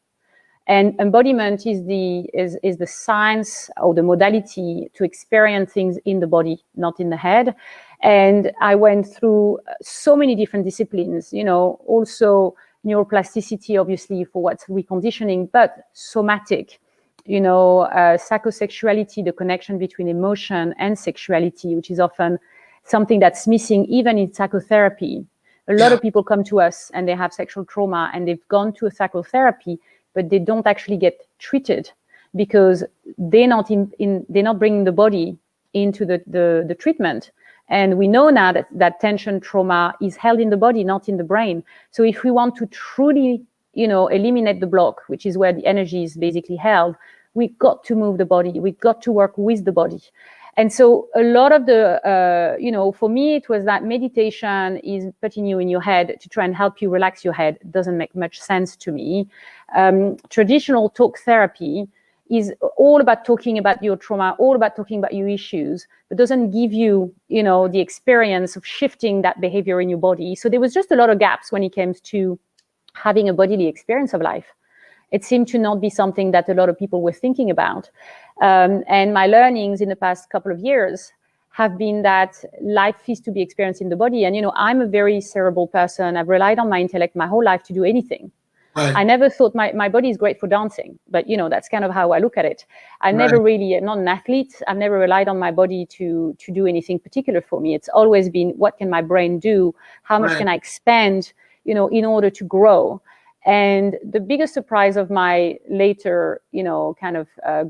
And embodiment is the science or the modality to experience things in the body, not in the head. And I went through so many different disciplines, also neuroplasticity, obviously, for what's reconditioning, but somatic, psychosexuality, the connection between emotion and sexuality, which is often something that's missing even in psychotherapy. A lot of people come to us and they have sexual trauma and they've gone to a psychotherapy, but they don't actually get treated because they're not bringing the body into the treatment. And we know now that tension trauma is held in the body, not in the brain. So if we want to truly eliminate the block, which is where the energy is basically held, we've got to move the body. We've got to work with the body. And so a lot of the, for me, it was that meditation is putting you in your head to try and help you relax your head. It doesn't make much sense to me. Traditional talk therapy is all about talking about your trauma, all about talking about your issues, but doesn't give you, the experience of shifting that behavior in your body. So there was just a lot of gaps when it came to having a bodily experience of life. It seemed to not be something that a lot of people were thinking about. And my learnings in the past couple of years have been that life is to be experienced in the body. And, I'm a very cerebral person. I've relied on my intellect my whole life to do anything. Right. I never thought my body is great for dancing, but, that's kind of how I look at it. I never really, not an athlete. I've never relied on my body to do anything particular for me. It's always been, what can my brain do? How much can I expand, in order to grow? And the biggest surprise of my later,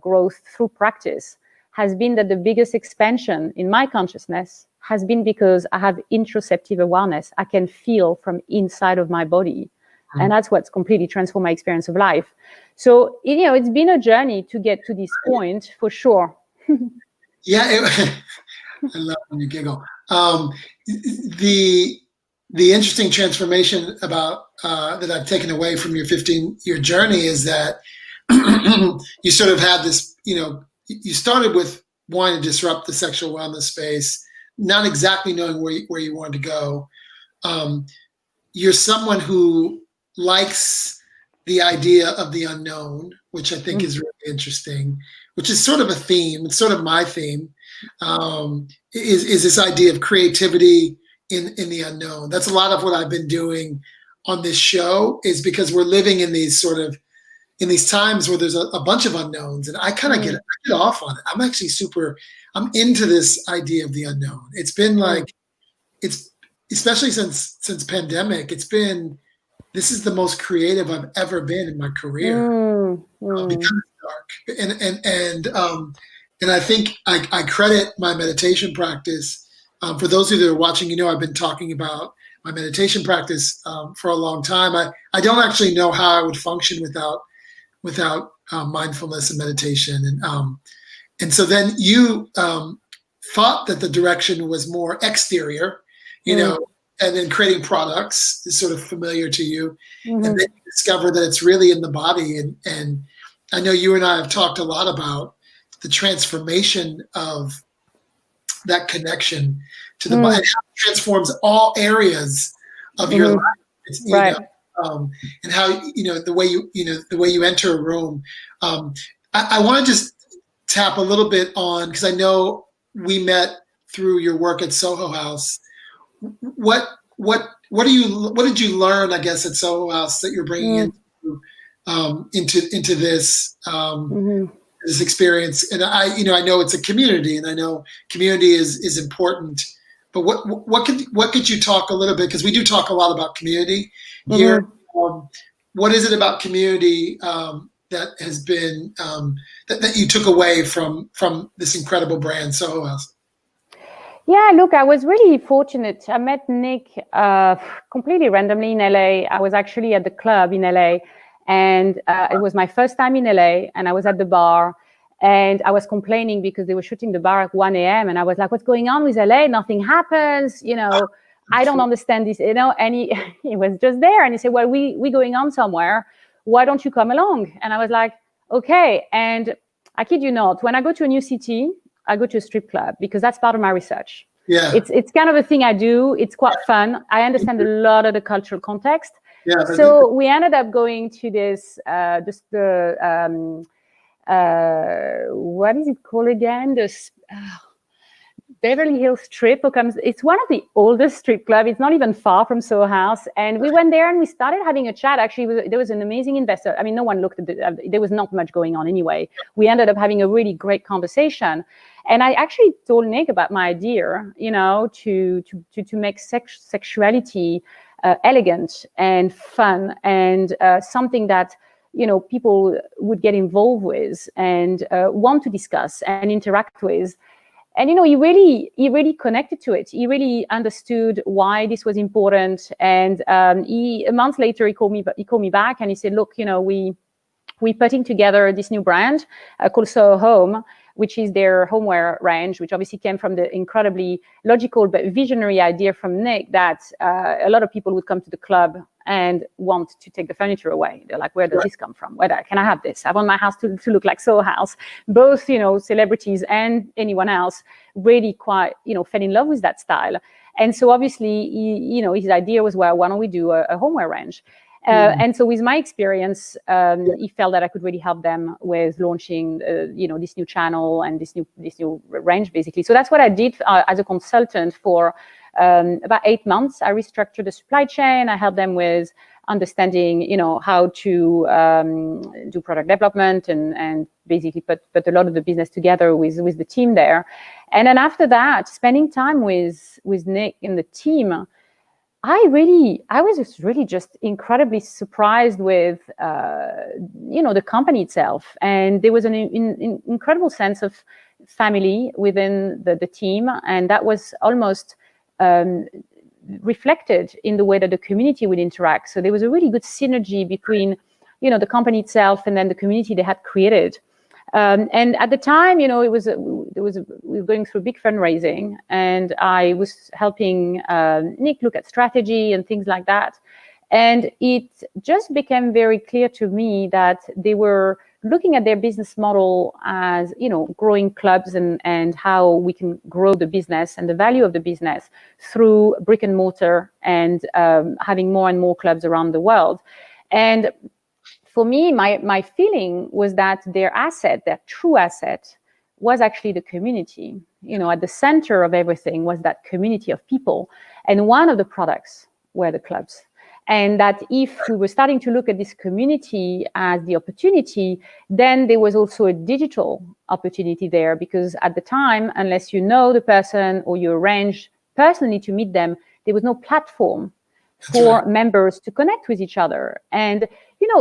growth through practice has been that the biggest expansion in my consciousness has been because I have interoceptive awareness. I can feel from inside of my body. And that's what's completely transformed my experience of life. So, it's been a journey to get to this point, for sure. Yeah, I love when you giggle. The interesting transformation about that I've taken away from your 15-year journey is that you sort of had this, you started with wanting to disrupt the sexual wellness space, not exactly knowing where you wanted to go. You're someone who likes the idea of the unknown, which I think is really interesting, which is sort of a theme. It's sort of my theme, is this idea of creativity in the unknown. That's a lot of what I've been doing on this show, is because we're living in these times where there's a bunch of unknowns, and I kind of get off on it. I'm actually I'm into this idea of the unknown. It's been like, it's especially since pandemic, this is the most creative I've ever been in my career, because it's dark. And I think I credit my meditation practice. For those of you that are watching, I've been talking about my meditation practice for a long time. I don't actually know how I would function without mindfulness and meditation. And so then you thought that the direction was more exterior, and then creating products is sort of familiar to you. And then you discover that it's really in the body. And I know you and I have talked a lot about the transformation of that connection to the body, and how it transforms all areas of your life. It's, and how, the way you enter a room. I want to just tap a little bit on, because I know we met through your work at Soho House. What did you learn, I guess, at Soho House that you're bringing into this this experience? And I know it's a community, and I know community is important. But what could you talk a little bit, because we do talk a lot about community here. What is it about community that has been that you took away from this incredible brand, Soho House? Yeah, look, I was really fortunate. I met Nick completely randomly in LA. I was actually at the club in LA, and it was my first time in LA, and I was at the bar, and I was complaining because they were shooting the bar at 1 a.m. And I was like, what's going on with LA? Nothing happens, I don't understand this, and he was just there, and he said, well, we going on somewhere. Why don't you come along? And I was like, okay. And I kid you not, when I go to a new city, I go to a strip club, because that's part of my research. Yeah. It's kind of a thing I do. It's quite fun. I understand a lot of the cultural context. Yeah. So we ended up going to this, what is it called again? This Beverly Hills Strip. It's one of the oldest strip clubs. It's not even far from Soho House. And we went there and we started having a chat. Actually, there was an amazing investor. I mean, no one looked at there was not much going on anyway. We ended up having a really great conversation. And I actually told Nick about my idea, to make sexuality elegant and fun, and something that, people would get involved with and want to discuss and interact with. And he really connected to it. He really understood why this was important. And a month later, he called me back and he said, look, we're putting together this new brand called Soho Home, which is their homeware range, which obviously came from the incredibly logical but visionary idea from Nick that a lot of people would come to the club and want to take the furniture away. They're like, where does this come from? Can I have this? I want my house to look like Soho House. Both, celebrities and anyone else really quite, fell in love with that style. And so obviously, his idea was, well, why don't we do a homeware range? And so with my experience, he felt that I could really help them with launching, this new channel and this new range, basically. So that's what I did as a consultant for about 8 months. I restructured the supply chain. I helped them with understanding, how to do product development and basically put a lot of the business together with the team there. And then after that, spending time with Nick and the team, I was really just incredibly surprised with, the company itself. And there was an incredible sense of family within the team. And that was almost reflected in the way that the community would interact. So there was a really good synergy between, the company itself and then the community they had created. And at the time, we were going through big fundraising, and I was helping Nick look at strategy and things like that. And it just became very clear to me that they were looking at their business model as, growing clubs and how we can grow the business and the value of the business through brick and mortar and having more and more clubs around the world. And for me, my feeling was that their true asset, was actually the community. At the center of everything was that community of people. And one of the products were the clubs. And that if we were starting to look at this community as the opportunity, then there was also a digital opportunity there, because at the time, unless you know the person or you arrange personally to meet them, there was no platform for members to connect with each other. And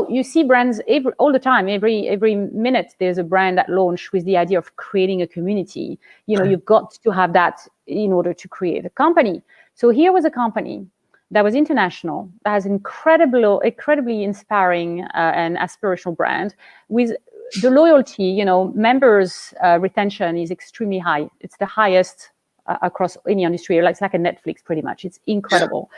you see brands all the time. Every minute there's a brand that launched with the idea of creating a community. You've got to have that in order to create a company. So here was a company that was international, that has incredibly inspiring and aspirational brand with the loyalty. Members retention is extremely high. It's the highest across any industry. It's like a Netflix, pretty much. It's incredible.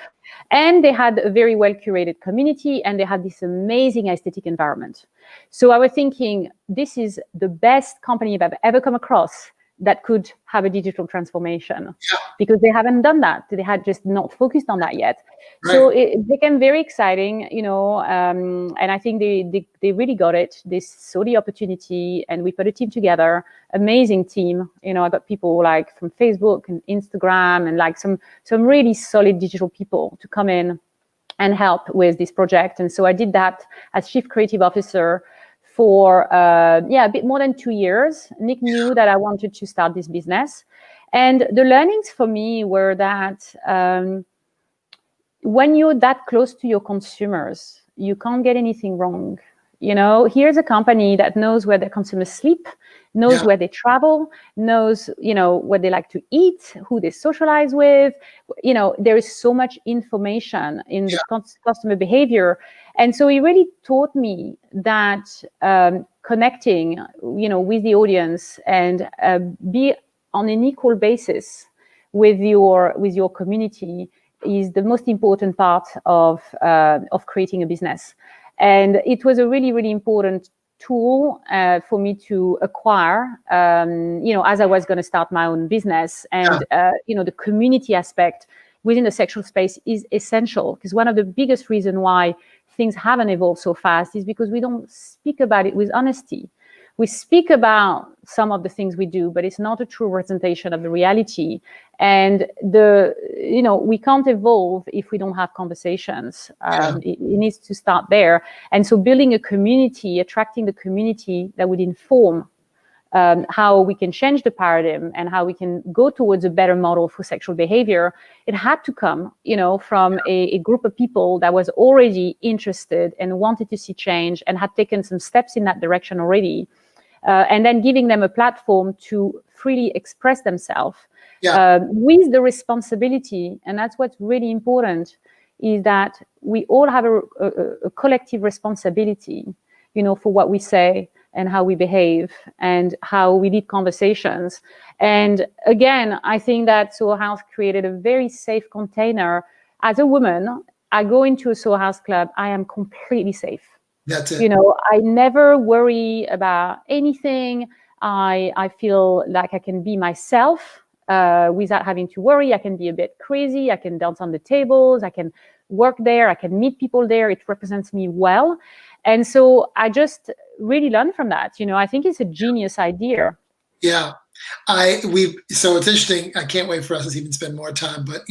And they had a very well curated community, and they had this amazing aesthetic environment. So I was thinking, this is the best company I've ever come across that could have a digital transformation, because they haven't done that. They had just not focused on that yet. Right. So it became very exciting, and I think they really got it. They saw the opportunity, and we put a team together, amazing team. I got people like from Facebook and Instagram and like some really solid digital people to come in and help with this project. And so I did that as Chief Creative Officer for a bit more than 2 years. Nick knew that I wanted to start this business. And the learnings for me were that when you're that close to your consumers, you can't get anything wrong. Here's a company that knows where their consumers sleep, knows where they travel, knows, what they like to eat, who they socialize with. There is so much information in the customer behavior. And so it really taught me that connecting, with the audience and be on an equal basis with your community is the most important part of creating a business. And it was a really, really important tool for me to acquire, as I was going to start my own business. And, the community aspect within the sexual space is essential, because one of the biggest reasons why things haven't evolved so fast is because we don't speak about it with honesty. We speak about some of the things we do, but it's not a true representation of the reality. And we can't evolve if we don't have conversations. It needs to start there. And so building a community, attracting the community that would inform how we can change the paradigm and how we can go towards a better model for sexual behavior, it had to come, from a group of people that was already interested and wanted to see change and had taken some steps in that direction already. and then giving them a platform to freely express themselves, Yeah. with the responsibility. And that's what's really important, is that we all have a collective responsibility, for what we say and how we behave and how we lead conversations. And again, I think that Soho House created a very safe container. As a woman, I go into a Soho House club, I am completely safe. That's it. I never worry about anything. I feel like I can be myself without having to worry. I can be a bit crazy. I can dance on the tables. I can work there. I can meet people there. It represents me well. And so I just really learned from that. I think it's a genius idea. Yeah. So it's interesting. I can't wait for us to even spend more time, but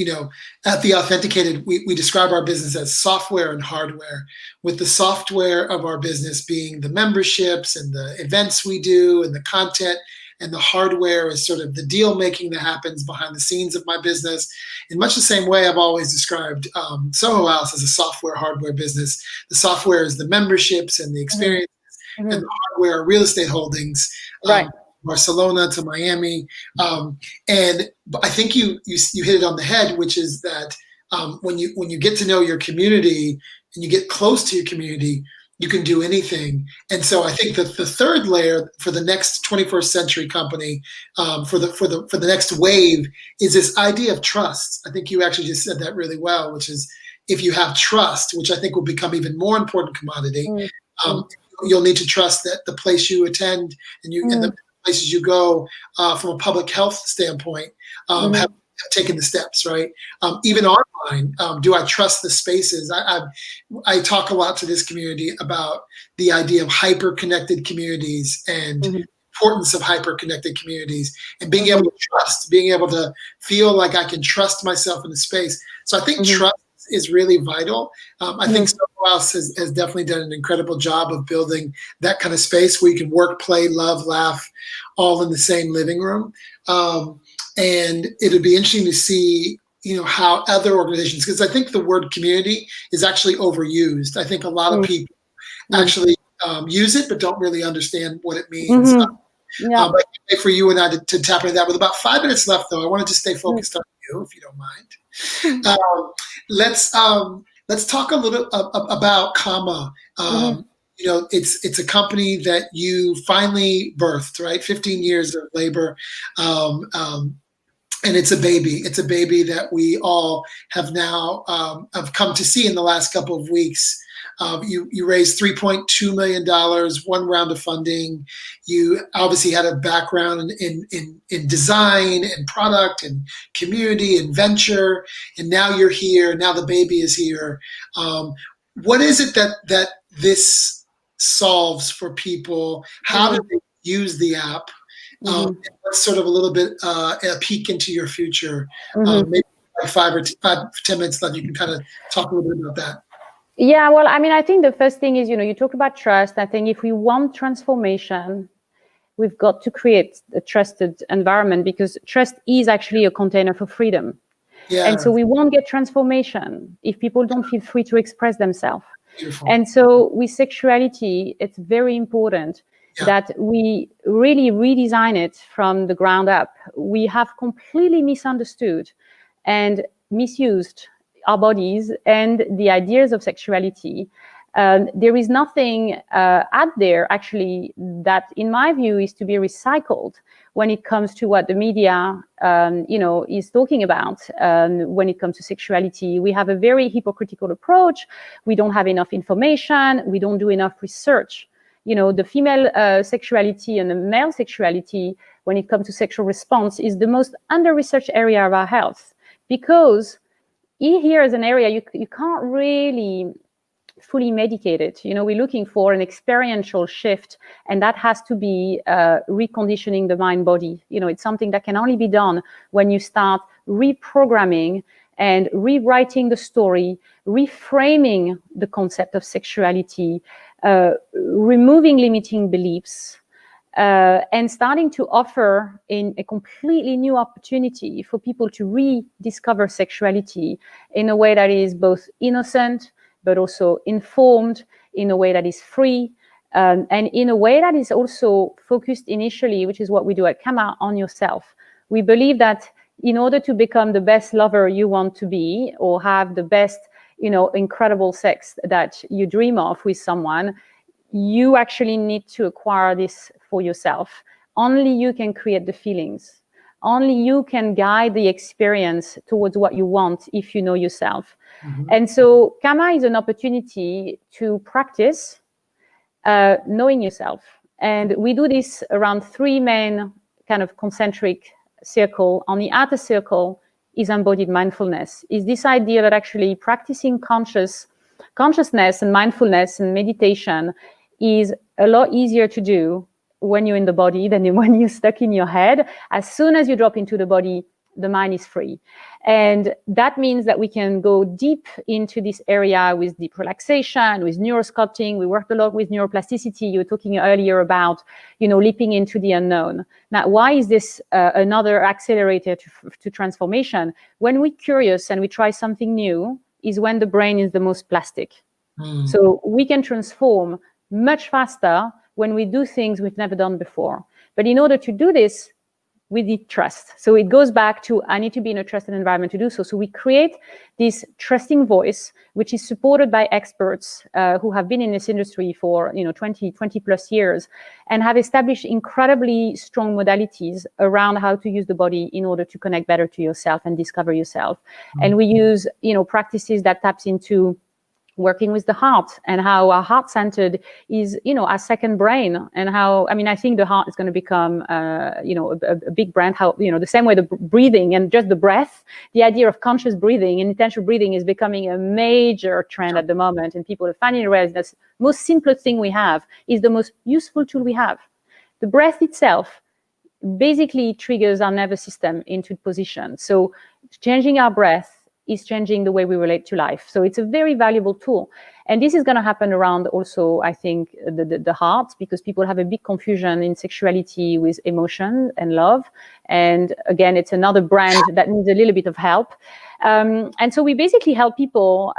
at The Authenticated, we describe our business as software and hardware, with the software of our business being the memberships and the events we do and the content, and the hardware is sort of the deal making that happens behind the scenes of my business. In much the same way, I've always described Soho House as a software hardware business. The software is the memberships and the experiences, Mm-hmm. and the hardware are real estate holdings. Right. Barcelona to Miami, and I think you hit it on the head, which is that when you get to know your community and you get close to your community, you can do anything. And so I think that the third layer for the next 21st century company, for the next wave, is this idea of trust. I think you actually just said that really well, which is, if you have trust, which I think will become even more important commodity, you'll need to trust that the place you attend and the places you go, from a public health standpoint, have taken the steps, right? Even online, do I trust the spaces? I talk a lot to this community about the idea of hyper-connected communities and importance of hyper-connected communities, and being able to trust, being able to feel like I can trust myself in the space. So I think trust is really vital. I think Soho House has definitely done an incredible job of building that kind of space where you can work, play, love, laugh, all in the same living room. And it'd be interesting to see, how other organizations, because I think the word community is actually overused. I think a lot of people actually use it, but don't really understand what it means. I can't wait for you and I to tap into that. With about 5 minutes left, though, I wanted to stay focused on you, if you don't mind. Let's talk a little about Comma. It's a company that you finally birthed, right? 15 years of labor, and it's a baby. It's a baby that we all have now have come to see in the last couple of weeks. You raised $3.2 million, one round of funding. You obviously had a background in design and product and community and venture, and now you're here. Now the baby is here. What is it that this solves for people? How do they use the app? What's sort of a little bit a peek into your future? Maybe like 5 or 10 minutes left. You can kind of talk a little bit about that. Yeah, well, I think the first thing is, you talk about trust. I think if we want transformation, we've got to create a trusted environment, because trust is actually a container for freedom. Yeah. And so we won't get transformation if people don't feel free to express themselves. Beautiful. And so with sexuality, it's very important that we really redesign it from the ground up. We have completely misunderstood and misused our bodies and the ideas of sexuality. There is nothing out there actually that, in my view, is to be recycled when it comes to what the media, is talking about. When it comes to sexuality, we have a very hypocritical approach. We don't have enough information. We don't do enough research. The female sexuality and the male sexuality, when it comes to sexual response, is the most under-researched area of our health, because here is an area you can't really fully medicate it. We're looking for an experiential shift, and that has to be reconditioning the mind body. It's something that can only be done when you start reprogramming and rewriting the story, reframing the concept of sexuality, removing limiting beliefs, and starting to offer in a completely new opportunity for people to rediscover sexuality in a way that is both innocent, but also informed, in a way that is free, and in a way that is also focused initially, which is what we do at Kama, on yourself. We believe that in order to become the best lover you want to be, or have the best, incredible sex that you dream of with someone, you actually need to acquire this for yourself. Only you can create the feelings. Only you can guide the experience towards what you want if you know yourself. Mm-hmm. And so Kama is an opportunity to practice knowing yourself. And we do this around three main kind of concentric circle. On the outer circle is embodied mindfulness, is this idea that actually practicing consciousness and mindfulness and meditation is a lot easier to do when you're in the body than when you're stuck in your head. As soon as you drop into the body, the mind is free. And that means that we can go deep into this area with deep relaxation, with neurosculpting. We worked a lot with neuroplasticity. You were talking earlier about, leaping into the unknown. Now, why is this another accelerator to transformation? When we're curious and we try something new is when the brain is the most plastic. So we can transform much faster when we do things we've never done before. But in order to do this, we need trust. So it goes back to, I need to be in a trusted environment to do so. So we create this trusting voice, which is supported by experts who have been in this industry for 20 plus years, and have established incredibly strong modalities around how to use the body in order to connect better to yourself and discover yourself. Mm-hmm. And we use practices that taps into working with the heart, and how our heart-centered is, our second brain, and how, I think the heart is going to become, a big brand, how, the same way the breathing and just the breath, the idea of conscious breathing and intentional breathing is becoming a major trend at the moment. And people are finding the most simplest thing we have is the most useful tool we have. The breath itself basically triggers our nervous system into position. So changing our breath is changing the way we relate to life. So it's a very valuable tool. And this is going to happen around also, I think, the heart, because people have a big confusion in sexuality with emotion and love. And again, it's another brand that needs a little bit of help. And so we basically help people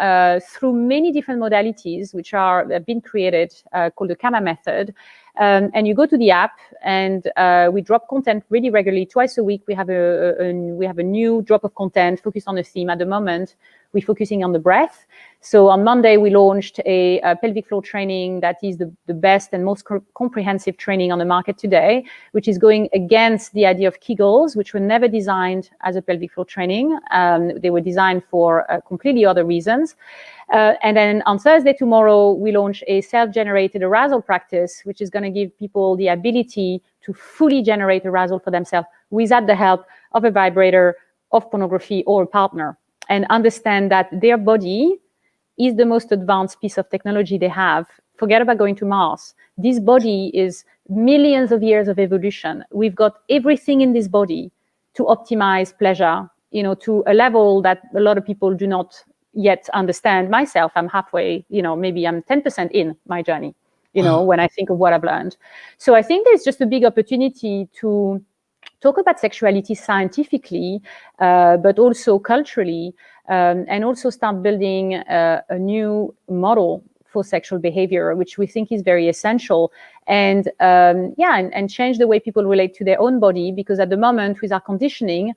through many different modalities, which have been created, called the Kama method. And you go to the app, and we drop content really regularly. Twice a week, we have a new drop of content focused on a theme. At the moment, we're focusing on the breath. So on Monday, we launched a pelvic floor training that is the best and most comprehensive training on the market today, which is going against the idea of Kegels, which were never designed as a pelvic floor training. They were designed for completely other reasons. And then on Thursday, tomorrow, we launch a self-generated arousal practice, which is going to give people the ability to fully generate arousal for themselves without the help of a vibrator, of pornography, or a partner, and understand that their body is the most advanced piece of technology they have. Forget about going to Mars. This body is millions of years of evolution. We've got everything in this body to optimize pleasure, to a level that a lot of people do not yet understand. Myself, I'm halfway, maybe I'm 10% in my journey, when I think of what I've learned. So I think there's just a big opportunity to talk about sexuality scientifically, but also culturally, and also start building a new model for sexual behavior, which we think is very essential, and change the way people relate to their own body, because at the moment, with our conditioning,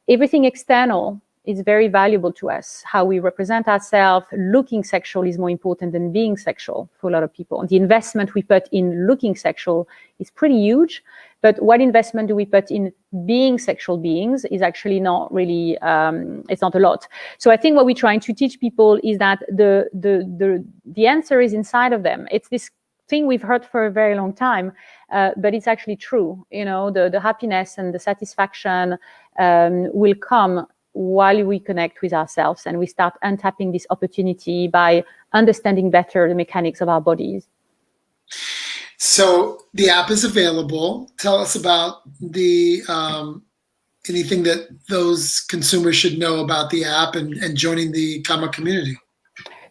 everything external is very valuable to us. How we represent ourselves, looking sexual is more important than being sexual for a lot of people. The investment we put in looking sexual is pretty huge, but what investment do we put in being sexual beings is actually not really, it's not a lot. So I think what we're trying to teach people is that the answer is inside of them. It's this thing we've heard for a very long time, but it's actually true. The happiness and the satisfaction will come while we connect with ourselves and we start untapping this opportunity by understanding better the mechanics of our bodies. So the app is available. Tell us about the anything that those consumers should know about the app and joining the Kama community.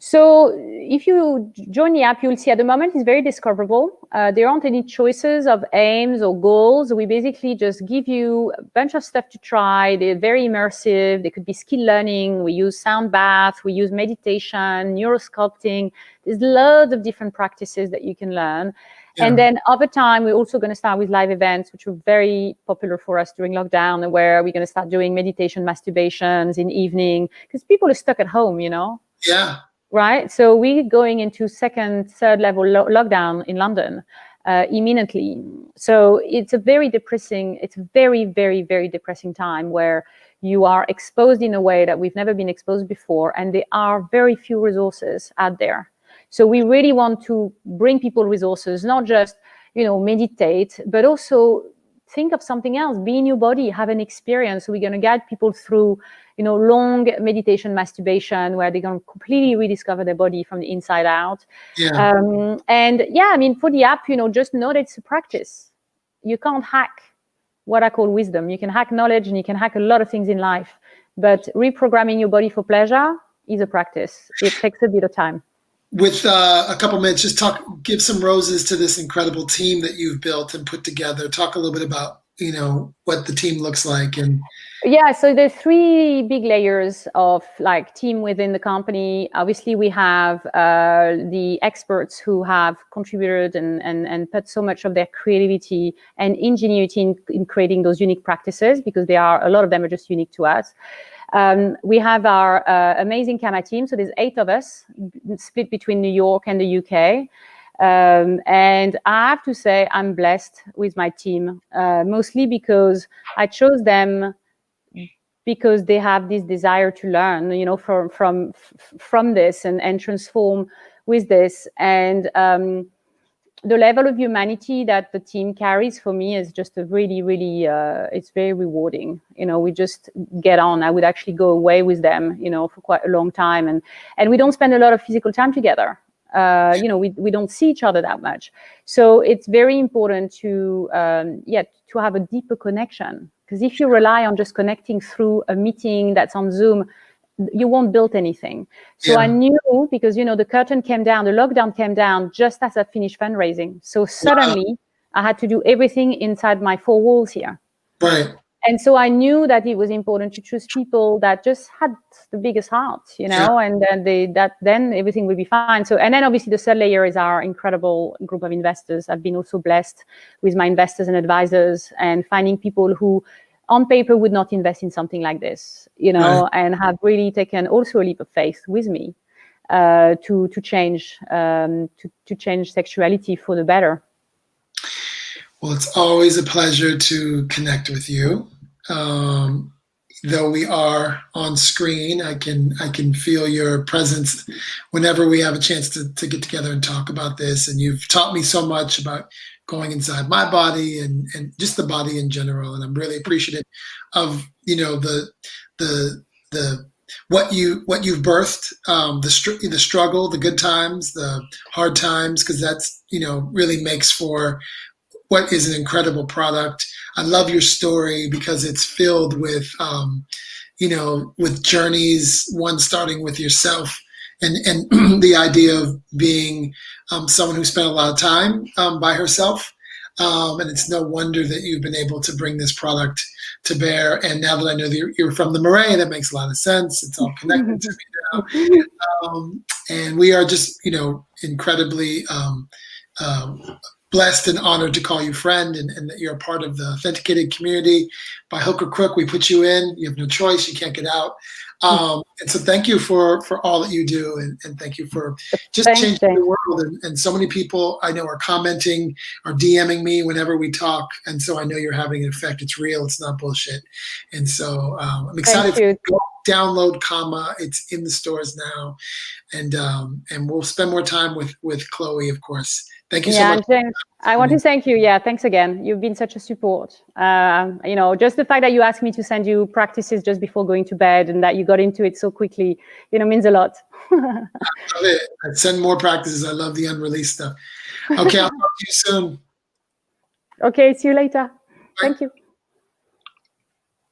So if you join the app, you'll see at the moment it's very discoverable. There aren't any choices of aims or goals. We basically just give you a bunch of stuff to try. They're very immersive. They could be skill learning. We use sound bath. We use meditation, neurosculpting. There's loads of different practices that you can learn. Yeah. And then over time, we're also going to start with live events, which were very popular for us during lockdown, where we're going to start doing meditation masturbations in evening because people are stuck at home, you know? Yeah. Right. So we're going into second, third level lockdown in London imminently. So it's a very depressing, it's a very, very, very depressing time where you are exposed in a way that we've never been exposed before. And there are very few resources out there. So we really want to bring people resources, not just, you know, meditate, but also think of something else, be in your body, have an experience. So we're going to guide people through, you know, long meditation masturbation where they're going to completely rediscover their body from the inside out. Yeah. And yeah, I mean, for the app, you know, just know that it's a practice. You can't hack what I call wisdom. You can hack knowledge and you can hack a lot of things in life, but reprogramming your body for pleasure is a practice. It takes a bit of time. With a couple minutes, just give some roses to this incredible team that you've built and put together. Talk a little bit about, you know, what the team looks like. And yeah, so there's three big layers of like team within the company. Obviously, we have the experts who have contributed and put so much of their creativity and ingenuity in creating those unique practices, because a lot of them are just unique to us. We have our amazing Kama team. So there's 8 of us split between New York and the UK. And I have to say I'm blessed with my team, mostly because I chose them because they have this desire to learn, you know, from this and transform with this. And the level of humanity that the team carries for me is just a really, really, it's very rewarding. You know, we just get on. I would actually go away with them, you know, for quite a long time. And we don't spend a lot of physical time together. You know, we don't see each other that much. So it's very important to have a deeper connection. Because if you rely on just connecting through a meeting that's on Zoom, you won't build anything. So I knew, because, you know, the curtain came down, the lockdown came down just as I finished fundraising. So suddenly I had to do everything inside my 4 walls here. Right. And so I knew that it was important to choose people that just had the biggest heart, you know, and then everything will be fine. So, and then obviously the third layer is our incredible group of investors. I've been also blessed with my investors and advisors and finding people who on paper would not invest in something like this, you know, and have really taken also a leap of faith with me to change sexuality for the better. Well, it's always a pleasure to connect with you. Though we are on screen, I can feel your presence whenever we have a chance to get together and talk about this. And you've taught me so much about going inside my body and just the body in general. And I'm really appreciative of, you know, the what you've birthed, the struggle, the good times, the hard times, because that's, you know, really makes for what is an incredible product. I love your story because it's filled with, you know, with journeys, one starting with yourself and the idea of being someone who spent a lot of time by herself. And it's no wonder that you've been able to bring this product to bear. And now that I know that you're from the Marais, that makes a lot of sense. It's all connected to me now. And we are just, you know, incredibly blessed and honored to call you friend, and that you're a part of the authenticated community. By hook or crook, we put you in. You have no choice. You can't get out. And so thank you for all that you do, and thank you for just changing the world. And so many people I know are commenting or DMing me whenever we talk. And so I know you're having an effect. It's real. It's not bullshit. And so I'm excited to go download Kama. It's in the stores now. And we'll spend more time with Chloe, of course. Thank you so much. James, I want to thank you. Yeah, thanks again. You've been such a support. You know, just the fact that you asked me to send you practices just before going to bed and that you got into it so quickly, you know, means a lot. I love it. I'd send more practices. I love the unreleased stuff. Okay, I'll talk to you soon. Okay, see you later. Bye. Thank you.